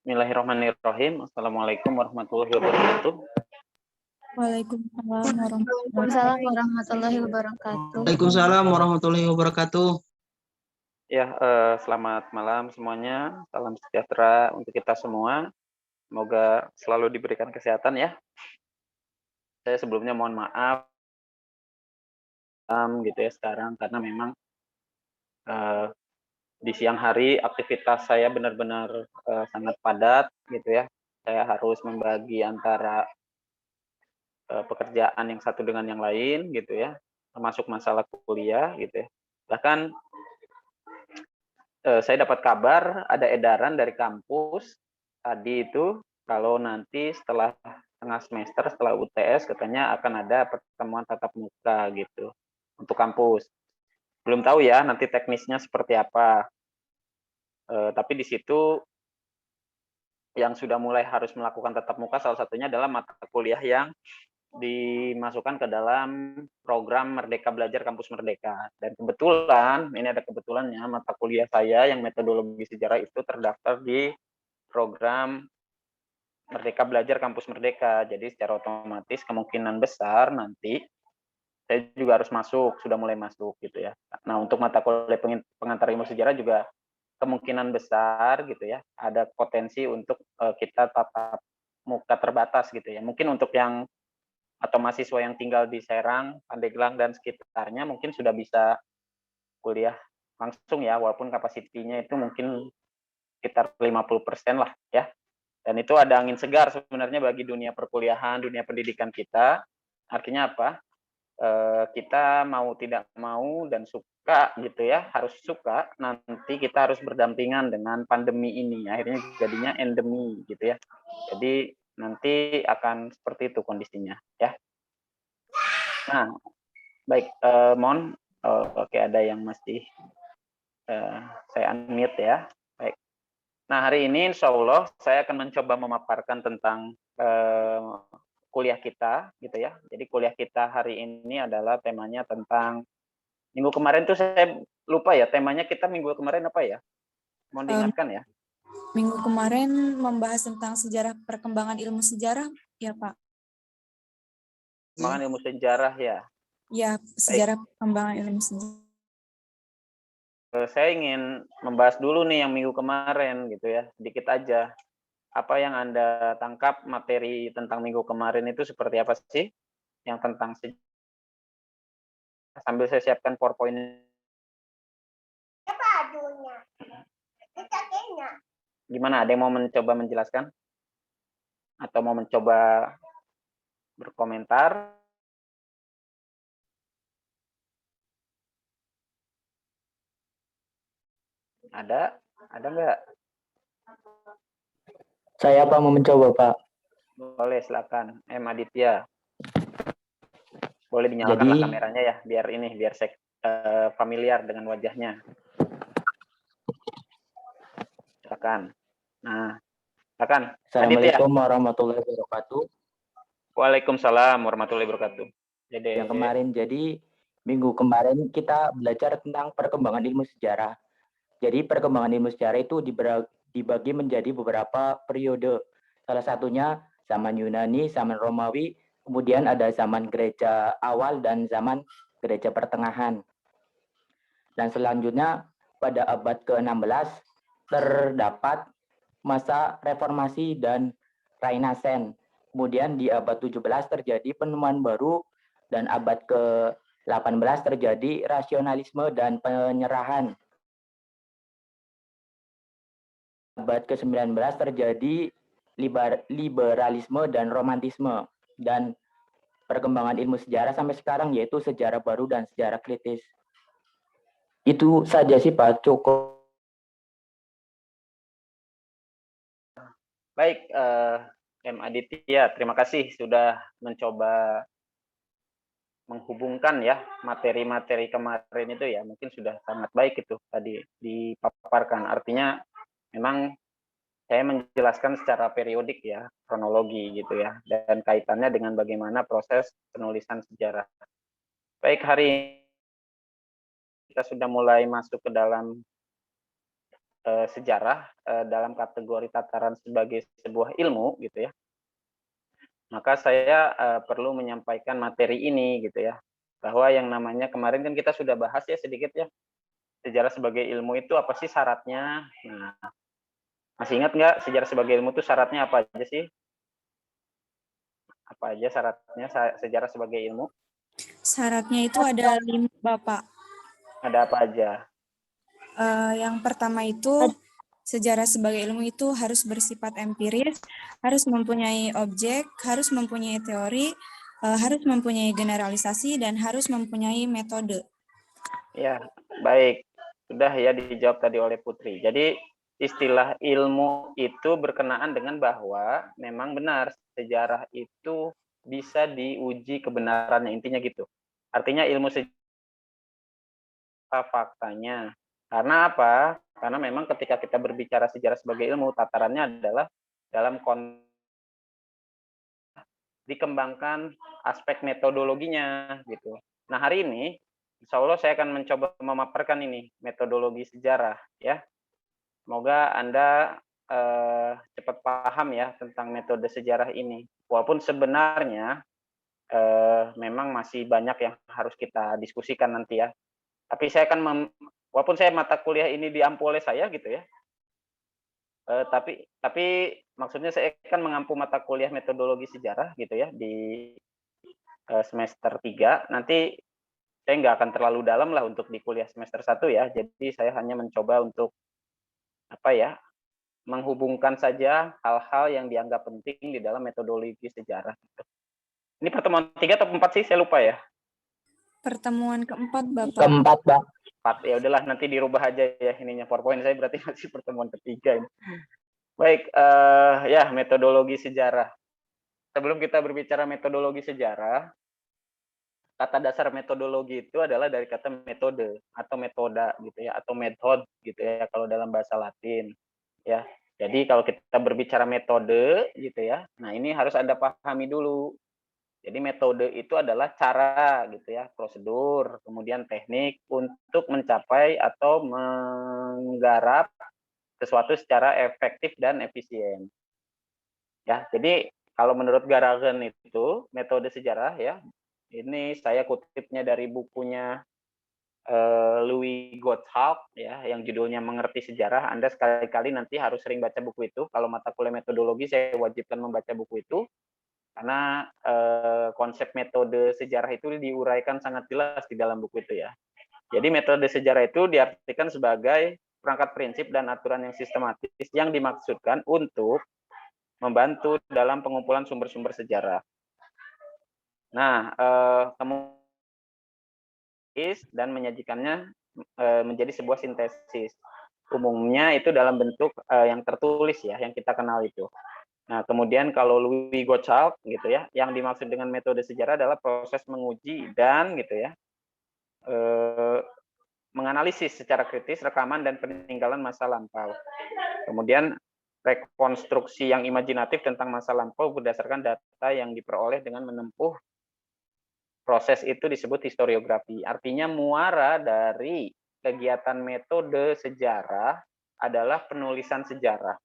Bismillahirrahmanirrahim. Assalamualaikum warahmatullahi wabarakatuh. Waalaikumsalam warahmatullahi Waalaikumsalam warahmatullahi wabarakatuh. Waalaikumsalam warahmatullahi wabarakatuh. Ya, selamat malam semuanya. Salam sejahtera untuk kita semua. Semoga selalu diberikan kesehatan ya. Saya sebelumnya mohon maaf gitu ya sekarang karena memang di siang hari aktivitas saya benar-benar sangat padat gitu ya. Saya harus membagi antara pekerjaan yang satu dengan yang lain gitu ya, termasuk masalah kuliah gitu ya. Bahkan saya dapat kabar ada edaran dari kampus tadi itu kalau nanti setelah tengah semester setelah UTS katanya akan ada pertemuan tatap muka gitu untuk kampus. Belum tahu ya nanti teknisnya seperti apa. Tapi di situ yang sudah mulai harus melakukan tatap muka salah satunya adalah mata kuliah yang dimasukkan ke dalam program Merdeka Belajar Kampus Merdeka. Dan kebetulan, ini ada kebetulannya, mata kuliah saya yang metodologi sejarah itu terdaftar di program Merdeka Belajar Kampus Merdeka. Jadi secara otomatis kemungkinan besar nanti saya juga harus masuk, sudah mulai masuk gitu ya. Nah untuk mata kuliah pengantar ilmu sejarah juga kemungkinan besar gitu ya, ada potensi untuk kita tatap muka terbatas gitu ya. Mungkin untuk yang atau mahasiswa yang tinggal di Serang, Pandeglang, dan sekitarnya mungkin sudah bisa kuliah langsung ya, walaupun kapasitinya itu mungkin sekitar 50% lah ya. Dan itu ada angin segar sebenarnya bagi dunia perkuliahan, dunia pendidikan kita. Artinya apa? Kita mau tidak mau dan suka gitu ya, harus suka, nanti kita harus berdampingan dengan pandemi ini. Akhirnya jadinya endemi gitu ya. Jadi nanti akan seperti itu kondisinya ya. Nah, baik, mohon oke ada yang masih saya unmute ya. Baik. Nah, hari ini insya Allah saya akan mencoba memaparkan tentang kuliah kita gitu ya. Jadi kuliah kita hari ini adalah temanya tentang minggu kemarin tuh saya lupa ya temanya kita minggu kemarin apa ya? Mohon diingatkan ya. Minggu kemarin membahas tentang sejarah perkembangan ilmu sejarah, ya Pak? Perkembangan ilmu sejarah ya. Ya, sejarah perkembangan ilmu sejarah. Saya ingin membahas dulu nih yang minggu kemarin gitu ya, sedikit aja. Apa yang Anda tangkap materi tentang minggu kemarin itu seperti apa sih? Yang tentang sejarah. Sambil saya siapkan PowerPoint. Gimana? Ada yang mau mencoba menjelaskan? Atau mau mencoba berkomentar? Ada? Ada nggak? Saya Pak mau mencoba Pak. Boleh, silakan. Aditya. Boleh dinyalakanlah kameranya ya, biar saya familiar dengan wajahnya. Silakan. Nah, silakan. Assalamualaikum warahmatullahi wabarakatuh. Waalaikumsalam warahmatullahi wabarakatuh. Jadi minggu kemarin kita belajar tentang perkembangan ilmu sejarah. Jadi perkembangan ilmu sejarah itu dibagi menjadi beberapa periode. Salah satunya zaman Yunani, zaman Romawi, kemudian ada zaman gereja awal dan zaman gereja pertengahan. Dan selanjutnya pada abad ke-16 terdapat masa reformasi dan Renaissance. Kemudian di abad 17 terjadi penemuan baru dan abad ke-18 terjadi rasionalisme dan penyerahan. Abad ke-19 terjadi liberalisme dan romantisme, dan perkembangan ilmu sejarah sampai sekarang yaitu sejarah baru dan sejarah kritis. Itu saja sih Pak, cukup. Baik, Aditya, terima kasih sudah mencoba menghubungkan ya materi-materi kemarin itu ya, mungkin sudah sangat baik itu tadi dipaparkan. Artinya memang saya menjelaskan secara periodik ya, kronologi gitu ya, dan kaitannya dengan bagaimana proses penulisan sejarah. Baik, hari ini kita sudah mulai masuk ke dalam sejarah dalam kategori tataran sebagai sebuah ilmu gitu ya, maka saya perlu menyampaikan materi ini gitu ya, bahwa yang namanya kemarin kan kita sudah bahas ya sedikit ya, sejarah sebagai ilmu itu apa sih syaratnya. Nah, masih ingat nggak sejarah sebagai ilmu itu syaratnya apa aja sih? Apa aja syaratnya sejarah sebagai ilmu? Syaratnya itu ada 5, Bapak. Ada apa aja? Yang pertama itu sejarah sebagai ilmu itu harus bersifat empiris, harus mempunyai objek, harus mempunyai teori, harus mempunyai generalisasi, dan harus mempunyai metode. Ya, baik. Sudah ya dijawab tadi oleh Putri. Jadi istilah ilmu itu berkenaan dengan bahwa memang benar sejarah itu bisa diuji kebenarannya, intinya gitu. Artinya ilmu sejarah faktanya. Karena apa? Karena memang ketika kita berbicara sejarah sebagai ilmu, tatarannya adalah dalam dikembangkan aspek metodologinya gitu. Nah, hari ini insya Allah saya akan mencoba memaparkan ini metodologi sejarah ya. Semoga Anda cepat paham ya tentang metode sejarah ini. Walaupun sebenarnya memang masih banyak yang harus kita diskusikan nanti ya. Tapi saya akan walaupun saya mata kuliah ini diampu oleh saya gitu ya. Tapi maksudnya saya akan mengampu mata kuliah metodologi sejarah gitu ya di semester 3. Nanti saya nggak akan terlalu dalam lah untuk di kuliah semester 1 ya. Jadi saya hanya mencoba untuk apa ya, menghubungkan saja hal-hal yang dianggap penting di dalam metodologi sejarah. Ini pertemuan 3 atau 4 sih? Saya lupa ya. Pertemuan keempat, Bapak. Keempat, Pak. 4. Ya udahlah nanti dirubah aja ya ininya PowerPoint saya berarti masih pertemuan ketiga ini. Baik, ya metodologi sejarah. Sebelum kita berbicara metodologi sejarah, kata dasar metodologi itu adalah dari kata metode atau metoda gitu ya, atau method gitu ya kalau dalam bahasa Latin ya. Jadi kalau kita berbicara metode gitu ya, nah ini harus Anda pahami dulu. Jadi metode itu adalah cara gitu ya, prosedur, kemudian teknik untuk mencapai atau menggarap sesuatu secara efektif dan efisien. Ya, jadi kalau menurut Garagen itu metode sejarah ya, ini saya kutipnya dari bukunya Louis Gottschalk ya, yang judulnya Mengerti Sejarah. Anda sekali-kali nanti harus sering baca buku itu. Kalau mata kuliah metodologi saya wajibkan membaca buku itu karena konsep metode sejarah itu diuraikan sangat jelas di dalam buku itu ya. Jadi metode sejarah itu diartikan sebagai perangkat prinsip dan aturan yang sistematis yang dimaksudkan untuk membantu dalam pengumpulan sumber-sumber sejarah. Nah, kemudian dan menyajikannya menjadi sebuah sintesis. Umumnya itu dalam bentuk yang tertulis ya, yang kita kenal itu. Nah, kemudian kalau Louis Gottschalk gitu ya, yang dimaksud dengan metode sejarah adalah proses menguji dan gitu ya, menganalisis secara kritis rekaman dan peninggalan masa lampau. Kemudian rekonstruksi yang imajinatif tentang masa lampau berdasarkan data yang diperoleh dengan menempuh proses itu disebut historiografi. Artinya muara dari kegiatan metode sejarah adalah penulisan sejarah.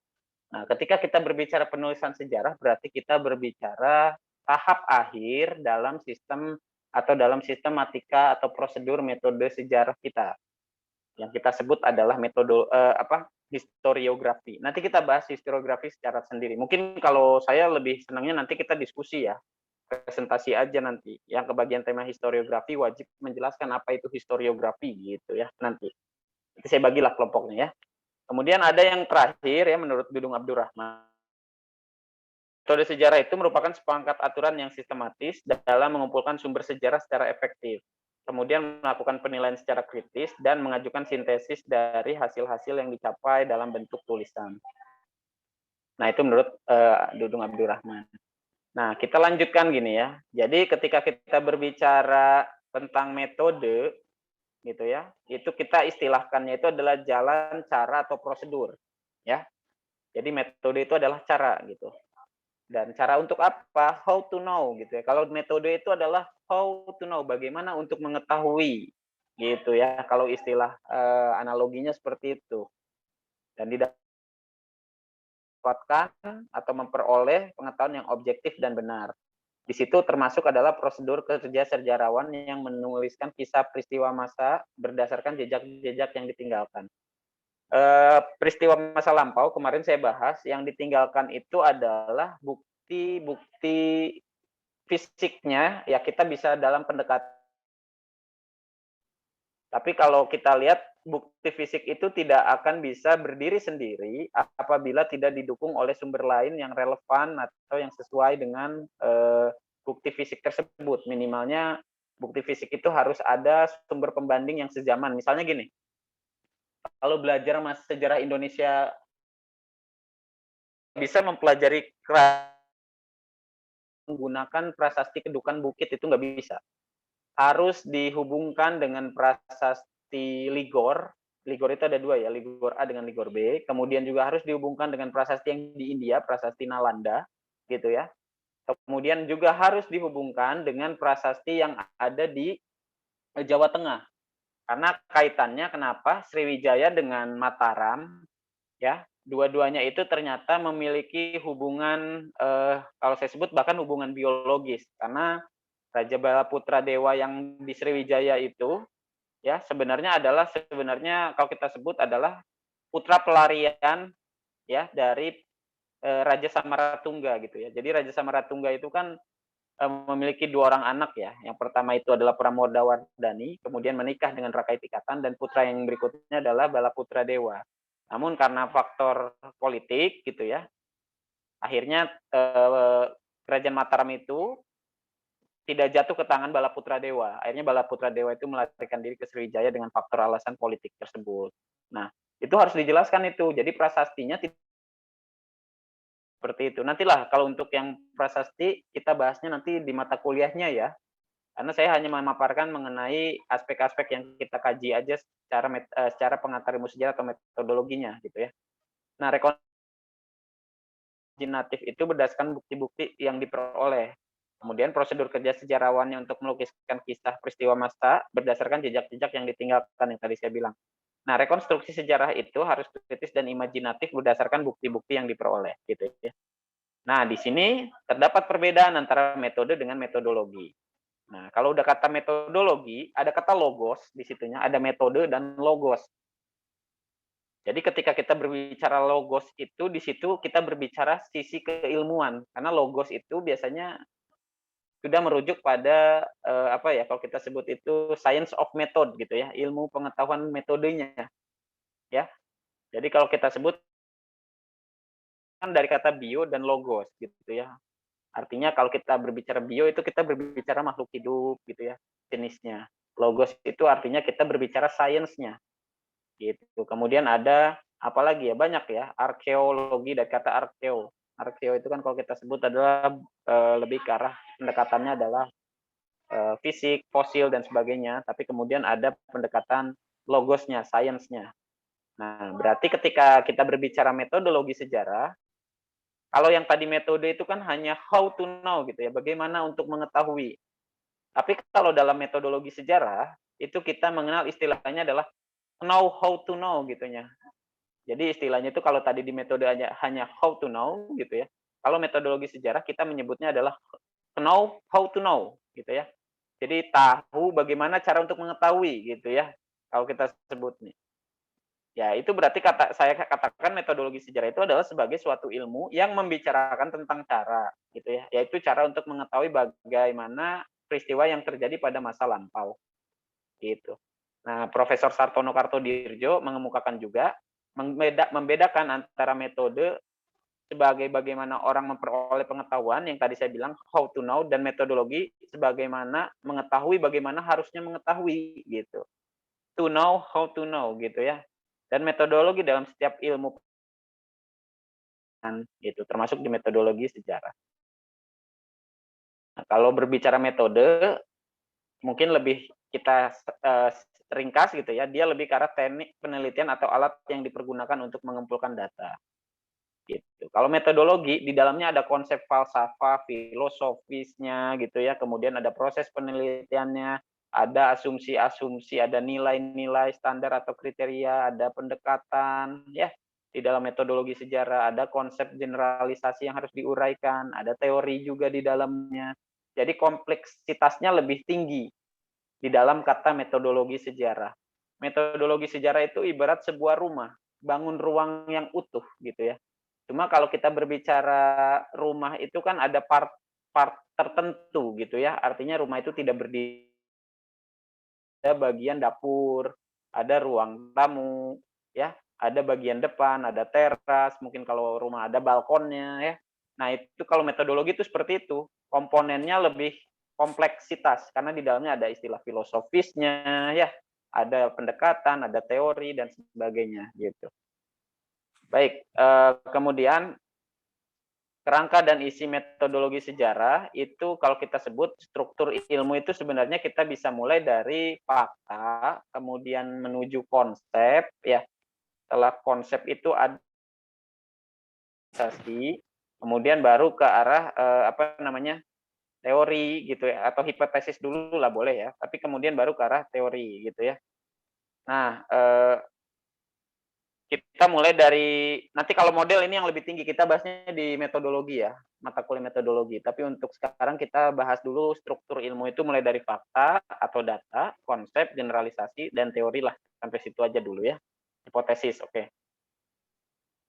Nah, ketika kita berbicara penulisan sejarah, berarti kita berbicara tahap akhir dalam sistem atau dalam sistematika atau prosedur metode sejarah kita. Yang kita sebut adalah metode historiografi. Nanti kita bahas historiografi secara sendiri. Mungkin kalau saya lebih senangnya nanti kita diskusi ya, presentasi aja nanti. Yang kebagian tema historiografi wajib menjelaskan apa itu historiografi gitu ya nanti. Nanti saya bagilah kelompoknya ya. Kemudian ada yang terakhir ya menurut Dudung Abdurrahman. Metode sejarah itu merupakan sepangkat aturan yang sistematis dalam mengumpulkan sumber sejarah secara efektif. Kemudian melakukan penilaian secara kritis dan mengajukan sintesis dari hasil-hasil yang dicapai dalam bentuk tulisan. Nah, itu menurut Dudung Abdurrahman. Nah, kita lanjutkan gini ya. Jadi ketika kita berbicara tentang metode gitu ya, itu kita istilahkannya itu adalah jalan, cara atau prosedur ya. Jadi metode itu adalah cara gitu. Dan cara untuk apa? How to know gitu ya. Kalau metode itu adalah how to know, bagaimana untuk mengetahui gitu ya. Kalau istilah analoginya seperti itu. dan didapatkan atau memperoleh pengetahuan yang objektif dan benar. Di situ termasuk adalah prosedur kerja sejarawan yang menuliskan kisah peristiwa masa berdasarkan jejak-jejak yang ditinggalkan. Peristiwa masa lampau kemarin saya bahas, yang ditinggalkan itu adalah bukti-bukti fisiknya, ya kita bisa dalam pendekatan. Tapi kalau kita lihat bukti fisik itu tidak akan bisa berdiri sendiri apabila tidak didukung oleh sumber lain yang relevan atau yang sesuai dengan bukti fisik tersebut. Minimalnya bukti fisik itu harus ada sumber pembanding yang sezaman. Misalnya gini, kalau belajar sejarah Indonesia bisa mempelajari menggunakan prasasti kedukan bukit, itu nggak bisa. Harus dihubungkan dengan prasasti Ligor. Ligor itu ada dua ya, Ligor A dengan Ligor B. Kemudian juga harus dihubungkan dengan prasasti yang di India, prasasti Nalanda, gitu ya. Kemudian juga harus dihubungkan dengan prasasti yang ada di Jawa Tengah. Karena kaitannya kenapa Sriwijaya dengan Mataram, ya, dua-duanya itu ternyata memiliki hubungan, kalau saya sebut bahkan hubungan biologis, karena Raja Balaputra Dewa yang di Sriwijaya itu, ya sebenarnya kalau kita sebut adalah putra pelarian, ya dari Raja Samaratungga gitu ya. Jadi Raja Samaratungga itu kan memiliki 2 orang anak ya. Yang pertama itu adalah Pramodawardhani, kemudian menikah dengan Rakai Tikatan, dan putra yang berikutnya adalah Balaputra Dewa. Namun karena faktor politik gitu ya, akhirnya Kerajaan Mataram itu tidak jatuh ke tangan Balaputra Dewa. Akhirnya Balaputra Dewa itu melarikan diri ke Sriwijaya dengan faktor alasan politik tersebut. Nah, itu harus dijelaskan itu. Jadi prasastinya seperti itu. Nantilah kalau untuk yang prasasti kita bahasnya nanti di mata kuliahnya ya. Karena saya hanya memaparkan mengenai aspek-aspek yang kita kaji aja secara pengantar ilmu sejarah atau metodologinya gitu ya. Nah, rekonstruksi itu berdasarkan bukti-bukti yang diperoleh. Kemudian prosedur kerja sejarawannya untuk melukiskan kisah peristiwa masa berdasarkan jejak-jejak yang ditinggalkan yang tadi saya bilang. Nah, rekonstruksi sejarah itu harus kritis dan imajinatif berdasarkan bukti-bukti yang diperoleh, gitu ya. Nah, di sini terdapat perbedaan antara metode dengan metodologi. Nah, kalau udah kata metodologi, ada kata logos di situnya, ada metode dan logos. Jadi ketika kita berbicara logos itu, di situ kita berbicara sisi keilmuan, karena logos itu biasanya sudah merujuk pada apa ya, kalau kita sebut itu science of method gitu ya, ilmu pengetahuan metodenya ya. Jadi kalau kita sebut kan dari kata bio dan logos gitu ya. Artinya kalau kita berbicara bio itu kita berbicara makhluk hidup gitu ya, jenisnya. Logos itu artinya kita berbicara sainsnya gitu. Kemudian ada apalagi ya, banyak ya, arkeologi dari kata arkeo. Arkeo itu kan kalau kita sebut adalah lebih ke arah pendekatannya adalah fisik, fosil, dan sebagainya, tapi kemudian ada pendekatan logosnya, sainsnya. Nah, berarti ketika kita berbicara metodologi sejarah, kalau yang tadi metode itu kan hanya how to know gitu ya, bagaimana untuk mengetahui. Tapi kalau dalam metodologi sejarah, itu kita mengenal istilahnya adalah know how to know gitunya. Jadi istilahnya itu kalau tadi di metode hanya how to know gitu ya. Kalau metodologi sejarah kita menyebutnya adalah know how to know gitu ya. Jadi tahu bagaimana cara untuk mengetahui gitu ya. Kalau kita sebut nih. Ya, itu berarti saya katakan metodologi sejarah itu adalah sebagai suatu ilmu yang membicarakan tentang cara gitu ya. Yaitu cara untuk mengetahui bagaimana peristiwa yang terjadi pada masa lampau. Gitu. Nah, Profesor Sartono Kartodirjo mengemukakan juga membedakan antara metode sebagai bagaimana orang memperoleh pengetahuan yang tadi saya bilang how to know, dan metodologi sebagaimana mengetahui bagaimana harusnya mengetahui gitu. To know how to know gitu ya. Dan metodologi dalam setiap ilmu gitu, termasuk di metodologi sejarah. Nah, kalau berbicara metode mungkin lebih kita ringkas gitu ya, dia lebih ke arah teknik penelitian atau alat yang dipergunakan untuk mengumpulkan data. Gitu. Kalau metodologi di dalamnya ada konsep falsafah, filosofisnya gitu ya, kemudian ada proses penelitiannya, ada asumsi-asumsi, ada nilai-nilai standar atau kriteria, ada pendekatan ya. di dalam metodologi sejarah, ada konsep generalisasi yang harus diuraikan, ada teori juga di dalamnya. Jadi kompleksitasnya lebih tinggi di dalam kata metodologi sejarah. Metodologi sejarah itu ibarat sebuah rumah, bangun ruang yang utuh gitu ya. Cuma kalau kita berbicara rumah itu kan ada part-part tertentu gitu ya. Artinya rumah itu tidak berdiri, ada bagian dapur, ada ruang tamu, ya, ada bagian depan, ada teras, mungkin kalau rumah ada balkonnya ya. Nah, itu kalau metodologi itu seperti itu. Komponennya lebih kompleksitas karena di dalamnya ada istilah filosofisnya ya, ada pendekatan, ada teori dan sebagainya gitu. Baik, kemudian kerangka dan isi metodologi sejarah itu kalau kita sebut struktur ilmu itu sebenarnya kita bisa mulai dari fakta, kemudian menuju konsep ya. Setelah konsep itu ada kemudian baru ke arah teori gitu ya, atau hipotesis dulu lah boleh ya, tapi kemudian baru ke arah teori gitu ya. Nah, kita mulai dari, nanti kalau model ini yang lebih tinggi, kita bahasnya di metodologi ya, mata kuliah metodologi. Tapi untuk sekarang kita bahas dulu struktur ilmu itu mulai dari fakta atau data, konsep, generalisasi, dan teori lah. Sampai situ aja dulu ya. Hipotesis, oke.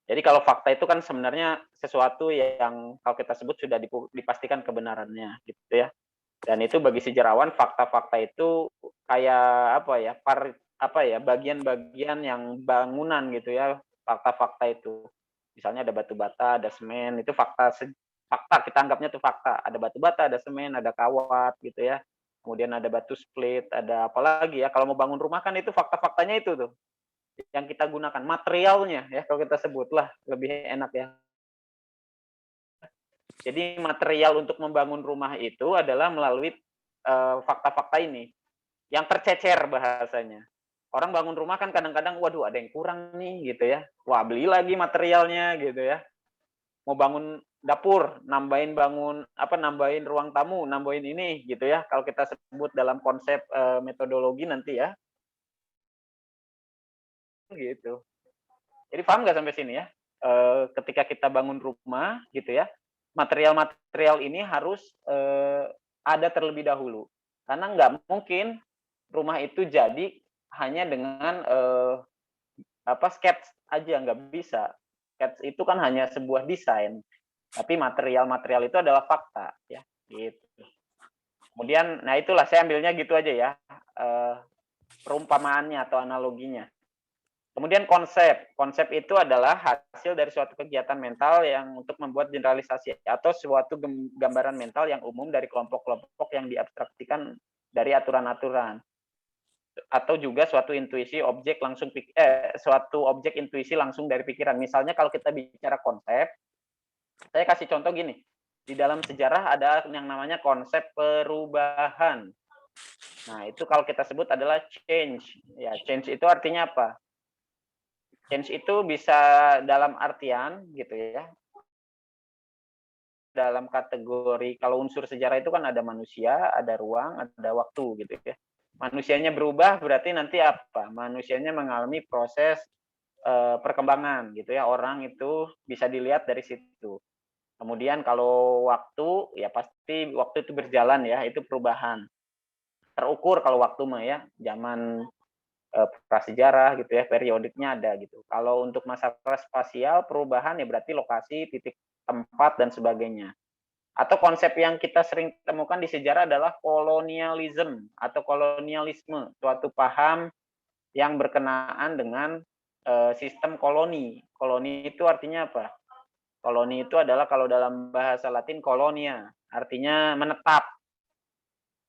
Jadi kalau fakta itu kan sebenarnya sesuatu yang kalau kita sebut sudah dipastikan kebenarannya gitu ya. Dan itu bagi sejarawan fakta-fakta itu kayak bagian-bagian yang bangunan gitu ya, fakta-fakta itu. Misalnya ada batu bata, ada semen, itu fakta kita anggapnya itu fakta. Ada batu bata, ada semen, ada kawat gitu ya. Kemudian ada batu split, ada apa lagi ya, kalau mau bangun rumah kan itu fakta-faktanya itu tuh yang kita gunakan, materialnya ya kalau kita sebutlah lebih enak ya. Jadi material untuk membangun rumah itu adalah melalui fakta-fakta ini yang tercecer bahasanya. Orang bangun rumah kan kadang-kadang waduh ada yang kurang nih gitu ya. Wah, beli lagi materialnya gitu ya. Mau bangun dapur, nambahin ruang tamu, nambahin ini gitu ya. Kalau kita sebut dalam konsep metodologi nanti ya. Gitu. Jadi paham nggak sampai sini ya? Ketika kita bangun rumah gitu ya, material-material ini harus ada terlebih dahulu. Karena nggak mungkin rumah itu jadi hanya dengan sketch aja, nggak bisa. Sketch itu kan hanya sebuah desain, tapi material-material itu adalah fakta ya. Gitu. Kemudian, nah itulah saya ambilnya gitu aja ya, perumpamaannya atau analoginya. Kemudian konsep itu adalah hasil dari suatu kegiatan mental yang untuk membuat generalisasi atau suatu gambaran mental yang umum dari kelompok-kelompok yang diabstraksikan dari aturan-aturan, atau juga suatu intuisi objek intuisi langsung dari pikiran. Misalnya kalau kita bicara konsep, saya kasih contoh gini, di dalam sejarah ada yang namanya konsep perubahan. Nah itu kalau kita sebut adalah change. Ya, change itu artinya apa? Change itu bisa dalam artian gitu ya. Dalam kategori kalau unsur sejarah itu kan ada manusia, ada ruang, ada waktu gitu ya. Manusianya berubah berarti nanti apa? Manusianya mengalami proses perkembangan gitu ya. Orang itu bisa dilihat dari situ. Kemudian kalau waktu ya pasti waktu itu berjalan ya, itu perubahan. Terukur kalau waktu mah ya, zaman prasejarah gitu ya, periodiknya ada gitu. Kalau untuk masalah spasial perubahan ya berarti lokasi, titik tempat dan sebagainya. Atau konsep yang kita sering temukan di sejarah adalah kolonialisme atau kolonialisme, suatu paham yang berkenaan dengan sistem koloni. Koloni itu artinya apa? Koloni itu adalah kalau dalam bahasa Latin kolonia, artinya menetap.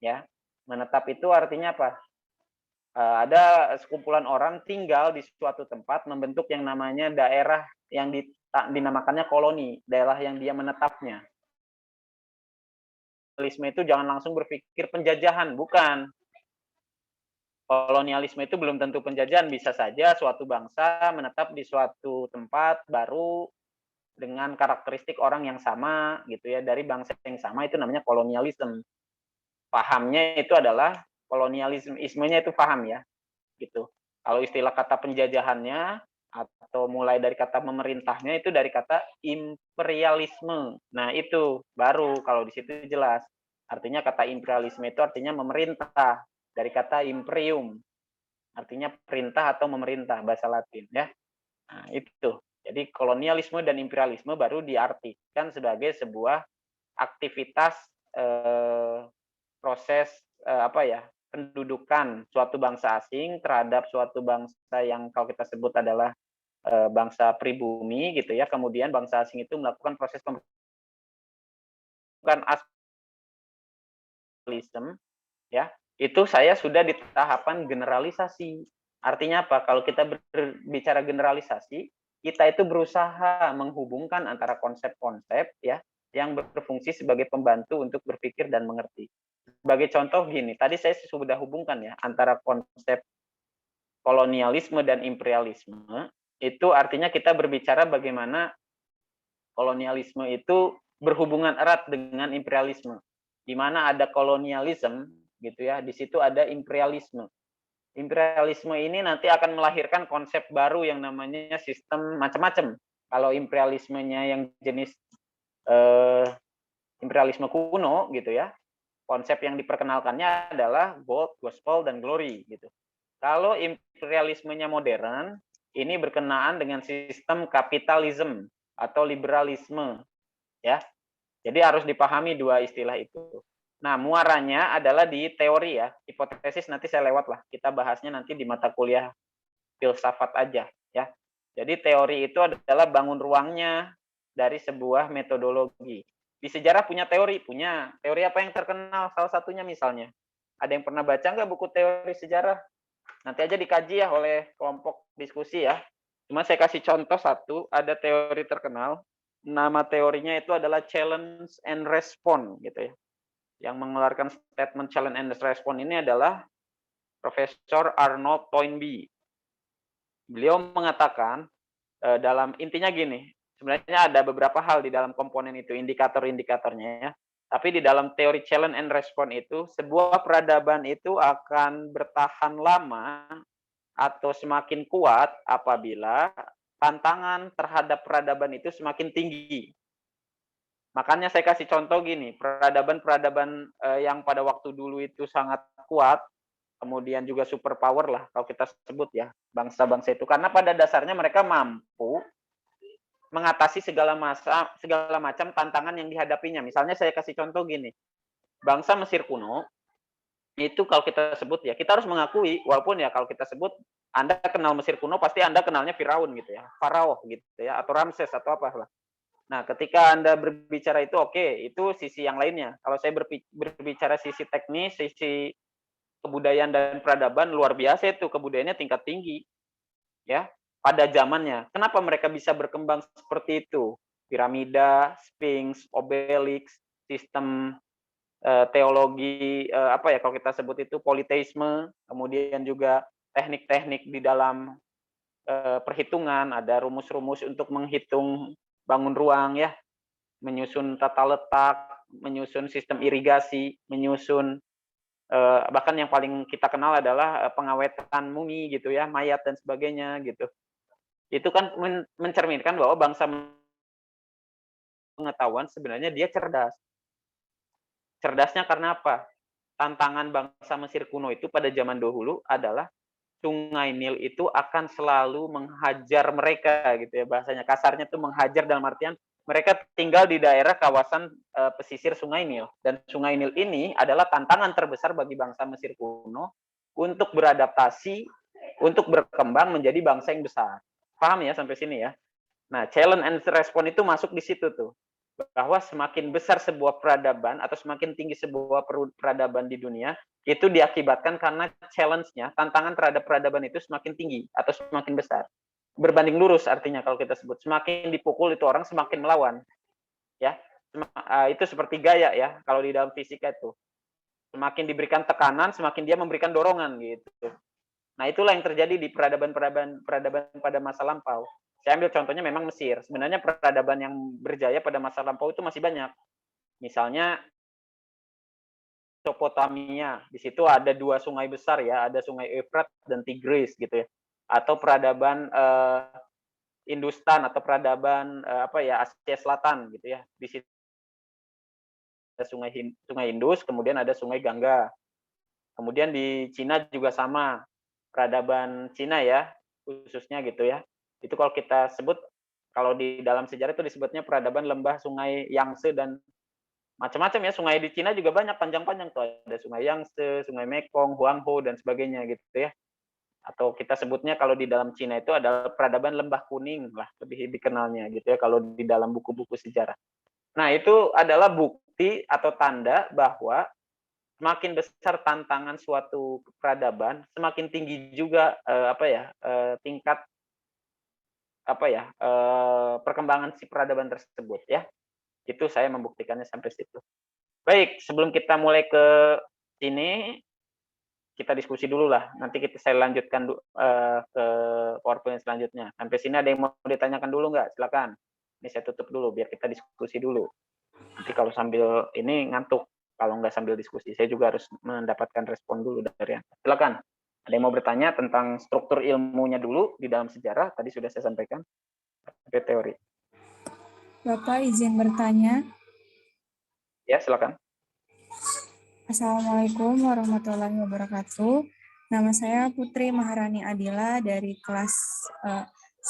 Ya. Menetap itu artinya apa? Ada sekumpulan orang tinggal di suatu tempat membentuk yang namanya daerah yang dinamakannya koloni, daerah yang dia menetapnya. Kolonialisme itu jangan langsung berpikir penjajahan, bukan. Kolonialisme itu belum tentu penjajahan, bisa saja suatu bangsa menetap di suatu tempat baru dengan karakteristik orang yang sama gitu ya, dari bangsa yang sama, itu namanya kolonialisme. Pahamnya itu adalah kolonialisme, ismenya itu paham ya, gitu. Kalau istilah kata penjajahannya atau mulai dari kata memerintahnya itu dari kata imperialisme. Nah, itu baru kalau di situ jelas. Artinya kata imperialisme itu artinya memerintah, dari kata imperium. Artinya perintah atau memerintah, bahasa Latin ya. Nah, itu. Jadi kolonialisme dan imperialisme baru diartikan sebagai sebuah aktivitas proses pendudukan suatu bangsa asing terhadap suatu bangsa yang kalau kita sebut adalah bangsa pribumi gitu ya. Kemudian bangsa asing itu melakukan proses pembentukan asalisme ya. Itu saya sudah di tahapan generalisasi. Artinya apa? Kalau kita berbicara generalisasi, kita itu berusaha menghubungkan antara konsep-konsep ya yang berfungsi sebagai pembantu untuk berpikir dan mengerti. Sebagai contoh gini, tadi saya sudah hubungkan ya antara konsep kolonialisme dan imperialisme. Itu artinya kita berbicara bagaimana kolonialisme itu berhubungan erat dengan imperialisme. Di mana ada kolonialisme gitu ya, di situ ada imperialisme. Imperialisme ini nanti akan melahirkan konsep baru yang namanya sistem macam-macam. Kalau imperialismenya yang jenis imperialisme kuno gitu ya, konsep yang diperkenalkannya adalah gold, gospel, dan glory gitu. Kalau imperialismenya modern, ini berkenaan dengan sistem kapitalisme atau liberalisme ya. Jadi harus dipahami dua istilah itu. Nah, muaranya adalah di teori ya. Hipotesis nanti saya lewat lah. Kita bahasnya nanti di mata kuliah filsafat aja ya. Jadi teori itu adalah bangun ruangnya dari sebuah metodologi. Di sejarah punya teori apa yang terkenal, salah satunya misalnya. Ada yang pernah baca nggak buku teori sejarah? Nanti aja dikaji ya oleh kelompok diskusi ya. Cuma saya kasih contoh satu, ada teori terkenal. Nama teorinya itu adalah challenge and response gitu ya. Yang mengeluarkan statement challenge and response ini adalah Profesor Arnold Toynbee. Beliau mengatakan dalam intinya gini, sebenarnya ada beberapa hal di dalam komponen itu, indikator-indikatornya ya. Tapi di dalam teori challenge and response itu, sebuah peradaban itu akan bertahan lama atau semakin kuat apabila tantangan terhadap peradaban itu semakin tinggi. Makanya saya kasih contoh gini, peradaban-peradaban yang pada waktu dulu itu sangat kuat, kemudian juga superpower lah kalau kita sebut ya, bangsa-bangsa itu. Karena pada dasarnya mereka mampu mengatasi segala macam tantangan yang dihadapinya. Misalnya saya kasih contoh gini, bangsa Mesir kuno, itu kalau kita sebut ya, kita harus mengakui, walaupun ya kalau kita sebut, Anda kenal Mesir kuno, pasti Anda kenalnya Firaun gitu ya, Farao gitu ya, atau Ramses atau apalah. Nah, ketika Anda berbicara itu, oke, itu sisi yang lainnya. Kalau saya berbicara sisi teknis, sisi kebudayaan dan peradaban, luar biasa itu, kebudayaannya tingkat tinggi. Ya, pada zamannya. Kenapa mereka bisa berkembang seperti itu? Piramida, Sphinx, Obelix, sistem teologi kalau kita sebut itu politeisme, kemudian juga teknik-teknik di dalam perhitungan, ada rumus-rumus untuk menghitung bangun ruang ya, menyusun tata letak, menyusun sistem irigasi, menyusun bahkan yang paling kita kenal adalah pengawetan mumi gitu ya, mayat dan sebagainya gitu. Itu kan mencerminkan bahwa bangsa pengetahuan sebenarnya dia cerdas. Cerdasnya karena apa? Tantangan bangsa Mesir kuno itu pada zaman dahulu adalah Sungai Nil itu akan selalu menghajar mereka gitu ya, bahasanya kasarnya tuh menghajar dalam artian mereka tinggal di daerah kawasan pesisir Sungai Nil, dan Sungai Nil ini adalah tantangan terbesar bagi bangsa Mesir kuno untuk beradaptasi, untuk berkembang menjadi bangsa yang besar. Paham ya sampai sini ya? Nah, challenge and response itu masuk di situ tuh. Bahwa semakin besar sebuah peradaban atau semakin tinggi sebuah peradaban di dunia, itu diakibatkan karena challenge-nya, tantangan terhadap peradaban itu semakin tinggi atau semakin besar. Berbanding lurus artinya kalau kita sebut, semakin dipukul itu orang semakin melawan. Ya, itu seperti gaya ya kalau di dalam fisika itu. Semakin diberikan tekanan, semakin dia memberikan dorongan gitu. Nah, itulah yang terjadi di peradaban pada masa lampau. Saya ambil contohnya memang Mesir. Sebenarnya peradaban yang berjaya pada masa lampau itu masih banyak. Misalnya Mesopotamia. Di situ ada dua sungai besar ya, ada sungai Efrat dan Tigris gitu ya. atau peradaban Hindustan atau peradaban Asia Selatan gitu ya. Di situ ada sungai Indus, kemudian ada sungai Gangga. Kemudian di Cina juga sama, peradaban Cina ya, khususnya gitu ya. Itu kalau kita sebut, kalau di dalam sejarah itu disebutnya peradaban lembah sungai Yangtze dan macam-macam ya. Sungai di Cina juga banyak, panjang-panjang tuh. Ada sungai Yangtze, sungai Mekong, Huanghe, dan sebagainya gitu ya. Atau kita sebutnya kalau di dalam Cina itu adalah peradaban lembah kuning lah, lebih dikenalnya gitu ya, kalau di dalam buku-buku sejarah. Nah, itu adalah bukti atau tanda bahwa semakin besar tantangan suatu peradaban, semakin tinggi juga tingkat perkembangan si peradaban tersebut ya. Itu saya membuktikannya sampai situ. Baik, sebelum kita mulai ke sini, kita diskusi dulu lah. Nanti saya lanjutkan ke PowerPoint selanjutnya. Sampai sini ada yang mau ditanyakan dulu nggak? Silakan. Ini saya tutup dulu biar kita diskusi dulu. Nanti kalau sambil ini ngantuk, kalau nggak sambil diskusi, saya juga harus mendapatkan respon dulu dari Anda. Silakan. Ada yang mau bertanya tentang struktur ilmunya dulu di dalam sejarah? Tadi sudah saya sampaikan. Sampai teori. Bapak izin bertanya. Ya, silakan. Assalamualaikum warahmatullahi wabarakatuh. Nama saya Putri Maharani Adila dari kelas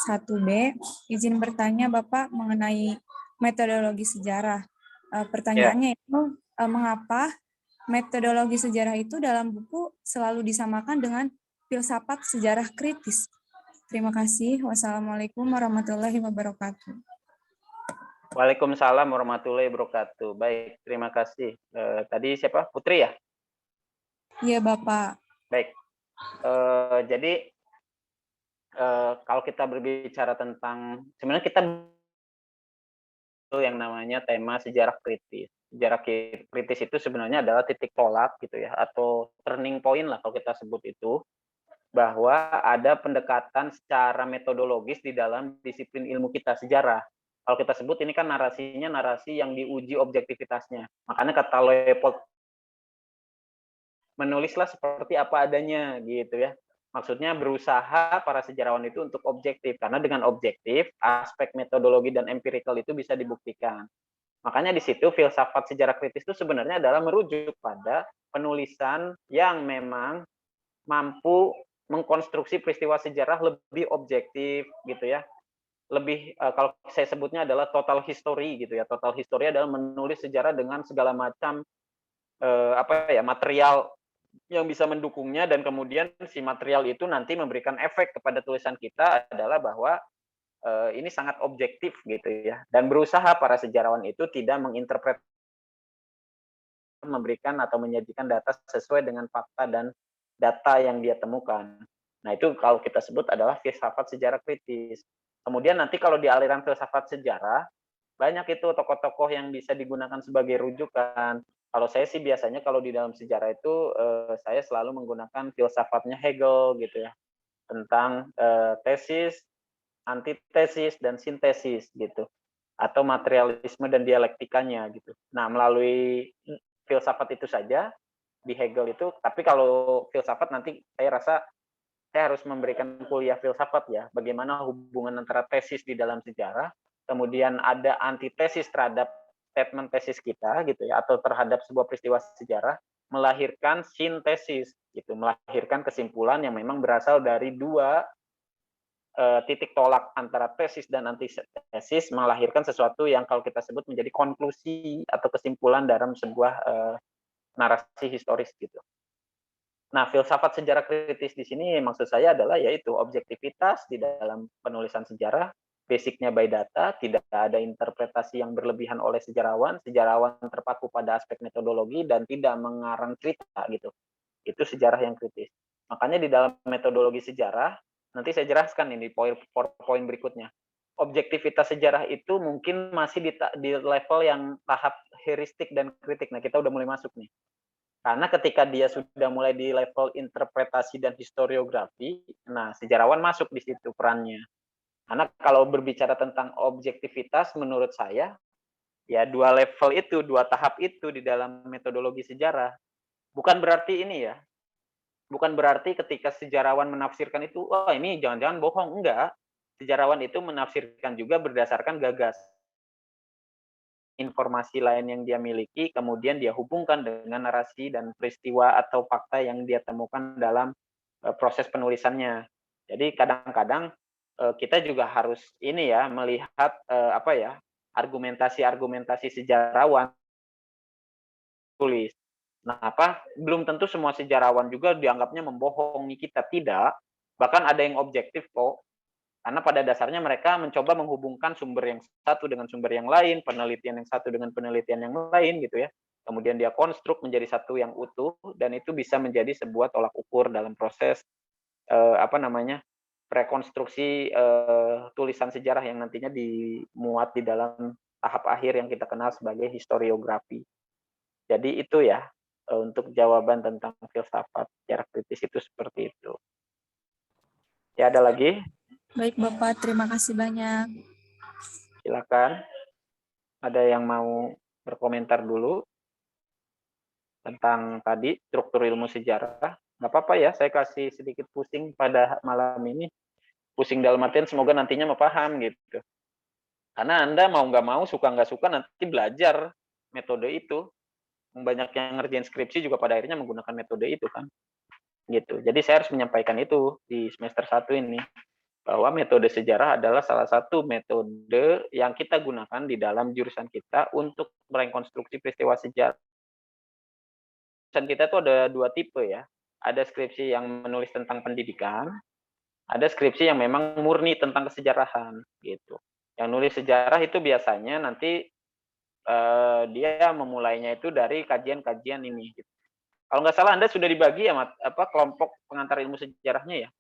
1B. Izin bertanya Bapak mengenai metodologi sejarah. Pertanyaannya itu mengapa metodologi sejarah itu dalam buku selalu disamakan dengan filsafat sejarah kritis? Terima kasih. Wassalamualaikum warahmatullahi wabarakatuh. Waalaikumsalam warahmatullahi wabarakatuh. Baik, terima kasih. Tadi siapa? Putri ya? Iya, Bapak. Baik. Jadi kalau kita berbicara tentang, sebenarnya kita yang namanya tema sejarah kritis. Sejarah kritis itu sebenarnya adalah titik tolak gitu ya, atau turning point lah kalau kita sebut itu, bahwa ada pendekatan secara metodologis di dalam disiplin ilmu kita, sejarah. Kalau kita sebut ini kan narasinya narasi yang diuji objektivitasnya. Makanya kata Leopold, menulislah seperti apa adanya gitu ya. Maksudnya berusaha para sejarawan itu untuk objektif, karena dengan objektif aspek metodologi dan empirikal itu bisa dibuktikan. Makanya di situ filsafat sejarah kritis itu sebenarnya adalah merujuk pada penulisan yang memang mampu mengkonstruksi peristiwa sejarah lebih objektif gitu ya. Lebih kalau saya sebutnya adalah total history gitu ya. Total history adalah menulis sejarah dengan segala macam material yang bisa mendukungnya, dan kemudian si material itu nanti memberikan efek kepada tulisan kita adalah bahwa ini sangat objektif gitu ya, dan berusaha para sejarawan itu tidak menginterpretasi, memberikan atau menyajikan data sesuai dengan fakta dan data yang dia temukan. Nah, itu kalau kita sebut adalah filsafat sejarah kritis. Kemudian nanti kalau di aliran filsafat sejarah, banyak itu tokoh-tokoh yang bisa digunakan sebagai rujukan. Kalau saya sih biasanya kalau di dalam sejarah itu saya selalu menggunakan filsafatnya Hegel gitu ya, tentang tesis, antitesis, dan sintesis gitu, atau materialisme dan dialektikanya gitu. Nah, melalui filsafat itu saja di Hegel itu, tapi kalau filsafat nanti saya rasa saya harus memberikan kuliah filsafat ya, bagaimana hubungan antara tesis di dalam sejarah, kemudian ada antitesis terhadap statement tesis kita gitu ya, atau terhadap sebuah peristiwa sejarah, melahirkan sintesis gitu, melahirkan kesimpulan yang memang berasal dari dua titik tolak antara tesis dan antitesis, melahirkan sesuatu yang kalau kita sebut menjadi konklusi atau kesimpulan dalam sebuah narasi historis gitu. Nah, filsafat sejarah kritis di sini maksud saya adalah yaitu objektivitas di dalam penulisan sejarah, basicnya by data, tidak ada interpretasi yang berlebihan oleh sejarawan terpaku pada aspek metodologi dan tidak mengarang cerita gitu. Itu sejarah yang kritis. Makanya di dalam metodologi sejarah, nanti saya jelaskan ini poin berikutnya. Objektivitas sejarah itu mungkin masih di level yang tahap heuristik dan kritik. Nah, kita udah mulai masuk nih. Karena ketika dia sudah mulai di level interpretasi dan historiografi, nah sejarawan masuk di situ perannya. Karena kalau berbicara tentang objektivitas, menurut saya, ya dua level itu, dua tahap itu di dalam metodologi sejarah. Bukan berarti ini ya, bukan berarti ketika sejarawan menafsirkan itu, wah ini jangan-jangan bohong. Enggak. Sejarawan itu menafsirkan juga berdasarkan gagasan informasi lain yang dia miliki, kemudian dia hubungkan dengan narasi dan peristiwa atau fakta yang dia temukan dalam proses penulisannya. Jadi kadang-kadang kita juga harus ini ya melihat apa ya argumentasi-argumentasi sejarawan tulis. Nah, belum tentu semua sejarawan juga dianggapnya membohongi kita, tidak. Bahkan ada yang objektif kok. Karena pada dasarnya mereka mencoba menghubungkan sumber yang satu dengan sumber yang lain, penelitian yang satu dengan penelitian yang lain gitu ya. Kemudian dia konstruk menjadi satu yang utuh dan itu bisa menjadi sebuah tolak ukur dalam proses rekonstruksi tulisan sejarah yang nantinya dimuat di dalam tahap akhir yang kita kenal sebagai historiografi. Jadi itu ya untuk jawaban tentang filsafat sejarah kritis itu seperti itu. Ya, ada lagi? Baik Bapak, terima kasih banyak. Silakan. Ada yang mau berkomentar dulu tentang tadi struktur ilmu sejarah? Nggak apa-apa ya, saya kasih sedikit pusing pada malam ini. Pusing dalam artian semoga nantinya mau paham gitu. Karena Anda mau nggak mau, suka nggak suka, nanti belajar metode itu. Banyak yang ngerjain skripsi juga pada akhirnya menggunakan metode itu kan. Gitu. Jadi saya harus menyampaikan itu di semester 1 ini. Bahwa metode sejarah adalah salah satu metode yang kita gunakan di dalam jurusan kita untuk merekonstruksi peristiwa sejarah. Jurusan kita itu ada 2 tipe ya. Ada skripsi yang menulis tentang pendidikan, ada skripsi yang memang murni tentang kesejarahan gitu. Yang nulis sejarah itu biasanya nanti dia memulainya itu dari kajian-kajian ini. Gitu. Kalau nggak salah Anda sudah dibagi ya kelompok pengantar ilmu sejarahnya ya?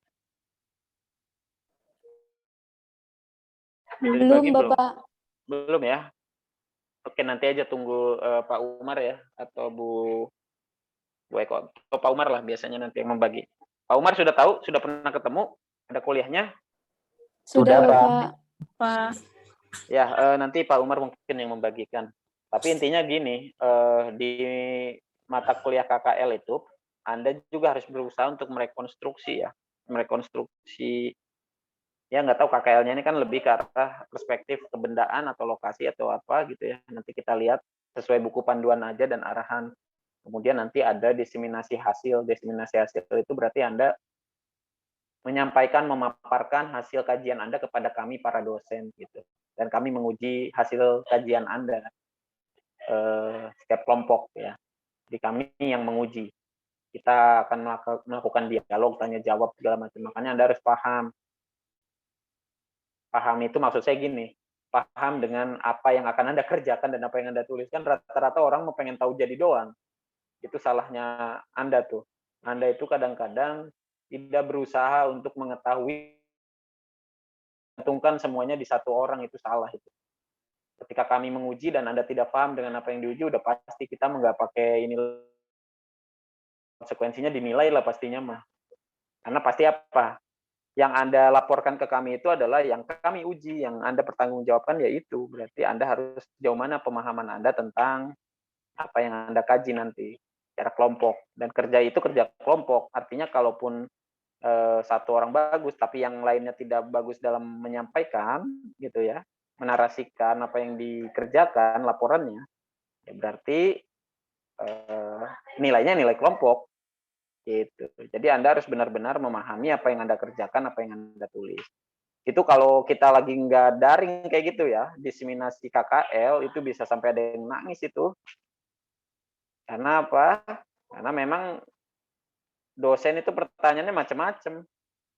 Belum, Bapak. Belum ya? Oke, nanti aja tunggu Pak Umar ya, atau Bu Eko, atau Pak Umar lah biasanya nanti yang membagi. Pak Umar sudah tahu, sudah pernah ketemu, ada kuliahnya? Sudah, Pak. Bapak. Pak. Ya, nanti Pak Umar mungkin yang membagikan. Tapi intinya gini, di mata kuliah KKL itu, Anda juga harus berusaha untuk merekonstruksi ya. Merekonstruksi ya nggak tahu KKL-nya ini kan lebih ke arah perspektif kebendaan atau lokasi atau apa gitu ya. Nanti kita lihat sesuai buku panduan aja dan arahan. Kemudian nanti ada diseminasi hasil. Diseminasi hasil itu berarti Anda menyampaikan, memaparkan hasil kajian Anda kepada kami para dosen gitu. Dan kami menguji hasil kajian Anda setiap kelompok ya. Jadi kami yang menguji. Kita akan melakukan dialog, tanya jawab segala macam. Makanya Anda harus paham. Paham itu maksud saya gini, paham dengan apa yang akan Anda kerjakan dan apa yang Anda tuliskan. Rata-rata orang mau pengen tahu jadi doang. Itu salahnya Anda tuh. Anda itu kadang-kadang tidak berusaha untuk mengetahui, gantungkan semuanya di satu orang, itu salah itu. Ketika kami menguji dan Anda tidak paham dengan apa yang diuji, udah pasti kita nggak pakai ini, konsekuensinya dinilai lah pastinya mah. Karena pasti apa? Yang Anda laporkan ke kami itu adalah yang kami uji, yang Anda pertanggungjawabkan yaitu. Berarti Anda harus sejauh mana pemahaman Anda tentang apa yang Anda kaji nanti secara kelompok. Dan kerja itu kerja kelompok. Artinya kalaupun satu orang bagus, tapi yang lainnya tidak bagus dalam menyampaikan, gitu ya, menarasikan apa yang dikerjakan, laporannya, ya berarti nilainya nilai kelompok. Gitu. Jadi Anda harus benar-benar memahami apa yang Anda kerjakan, apa yang Anda tulis. Itu kalau kita lagi nggak daring kayak gitu ya, diseminasi KKL itu bisa sampai ada yang nangis itu. Karena apa? Karena memang dosen itu pertanyaannya macam-macam,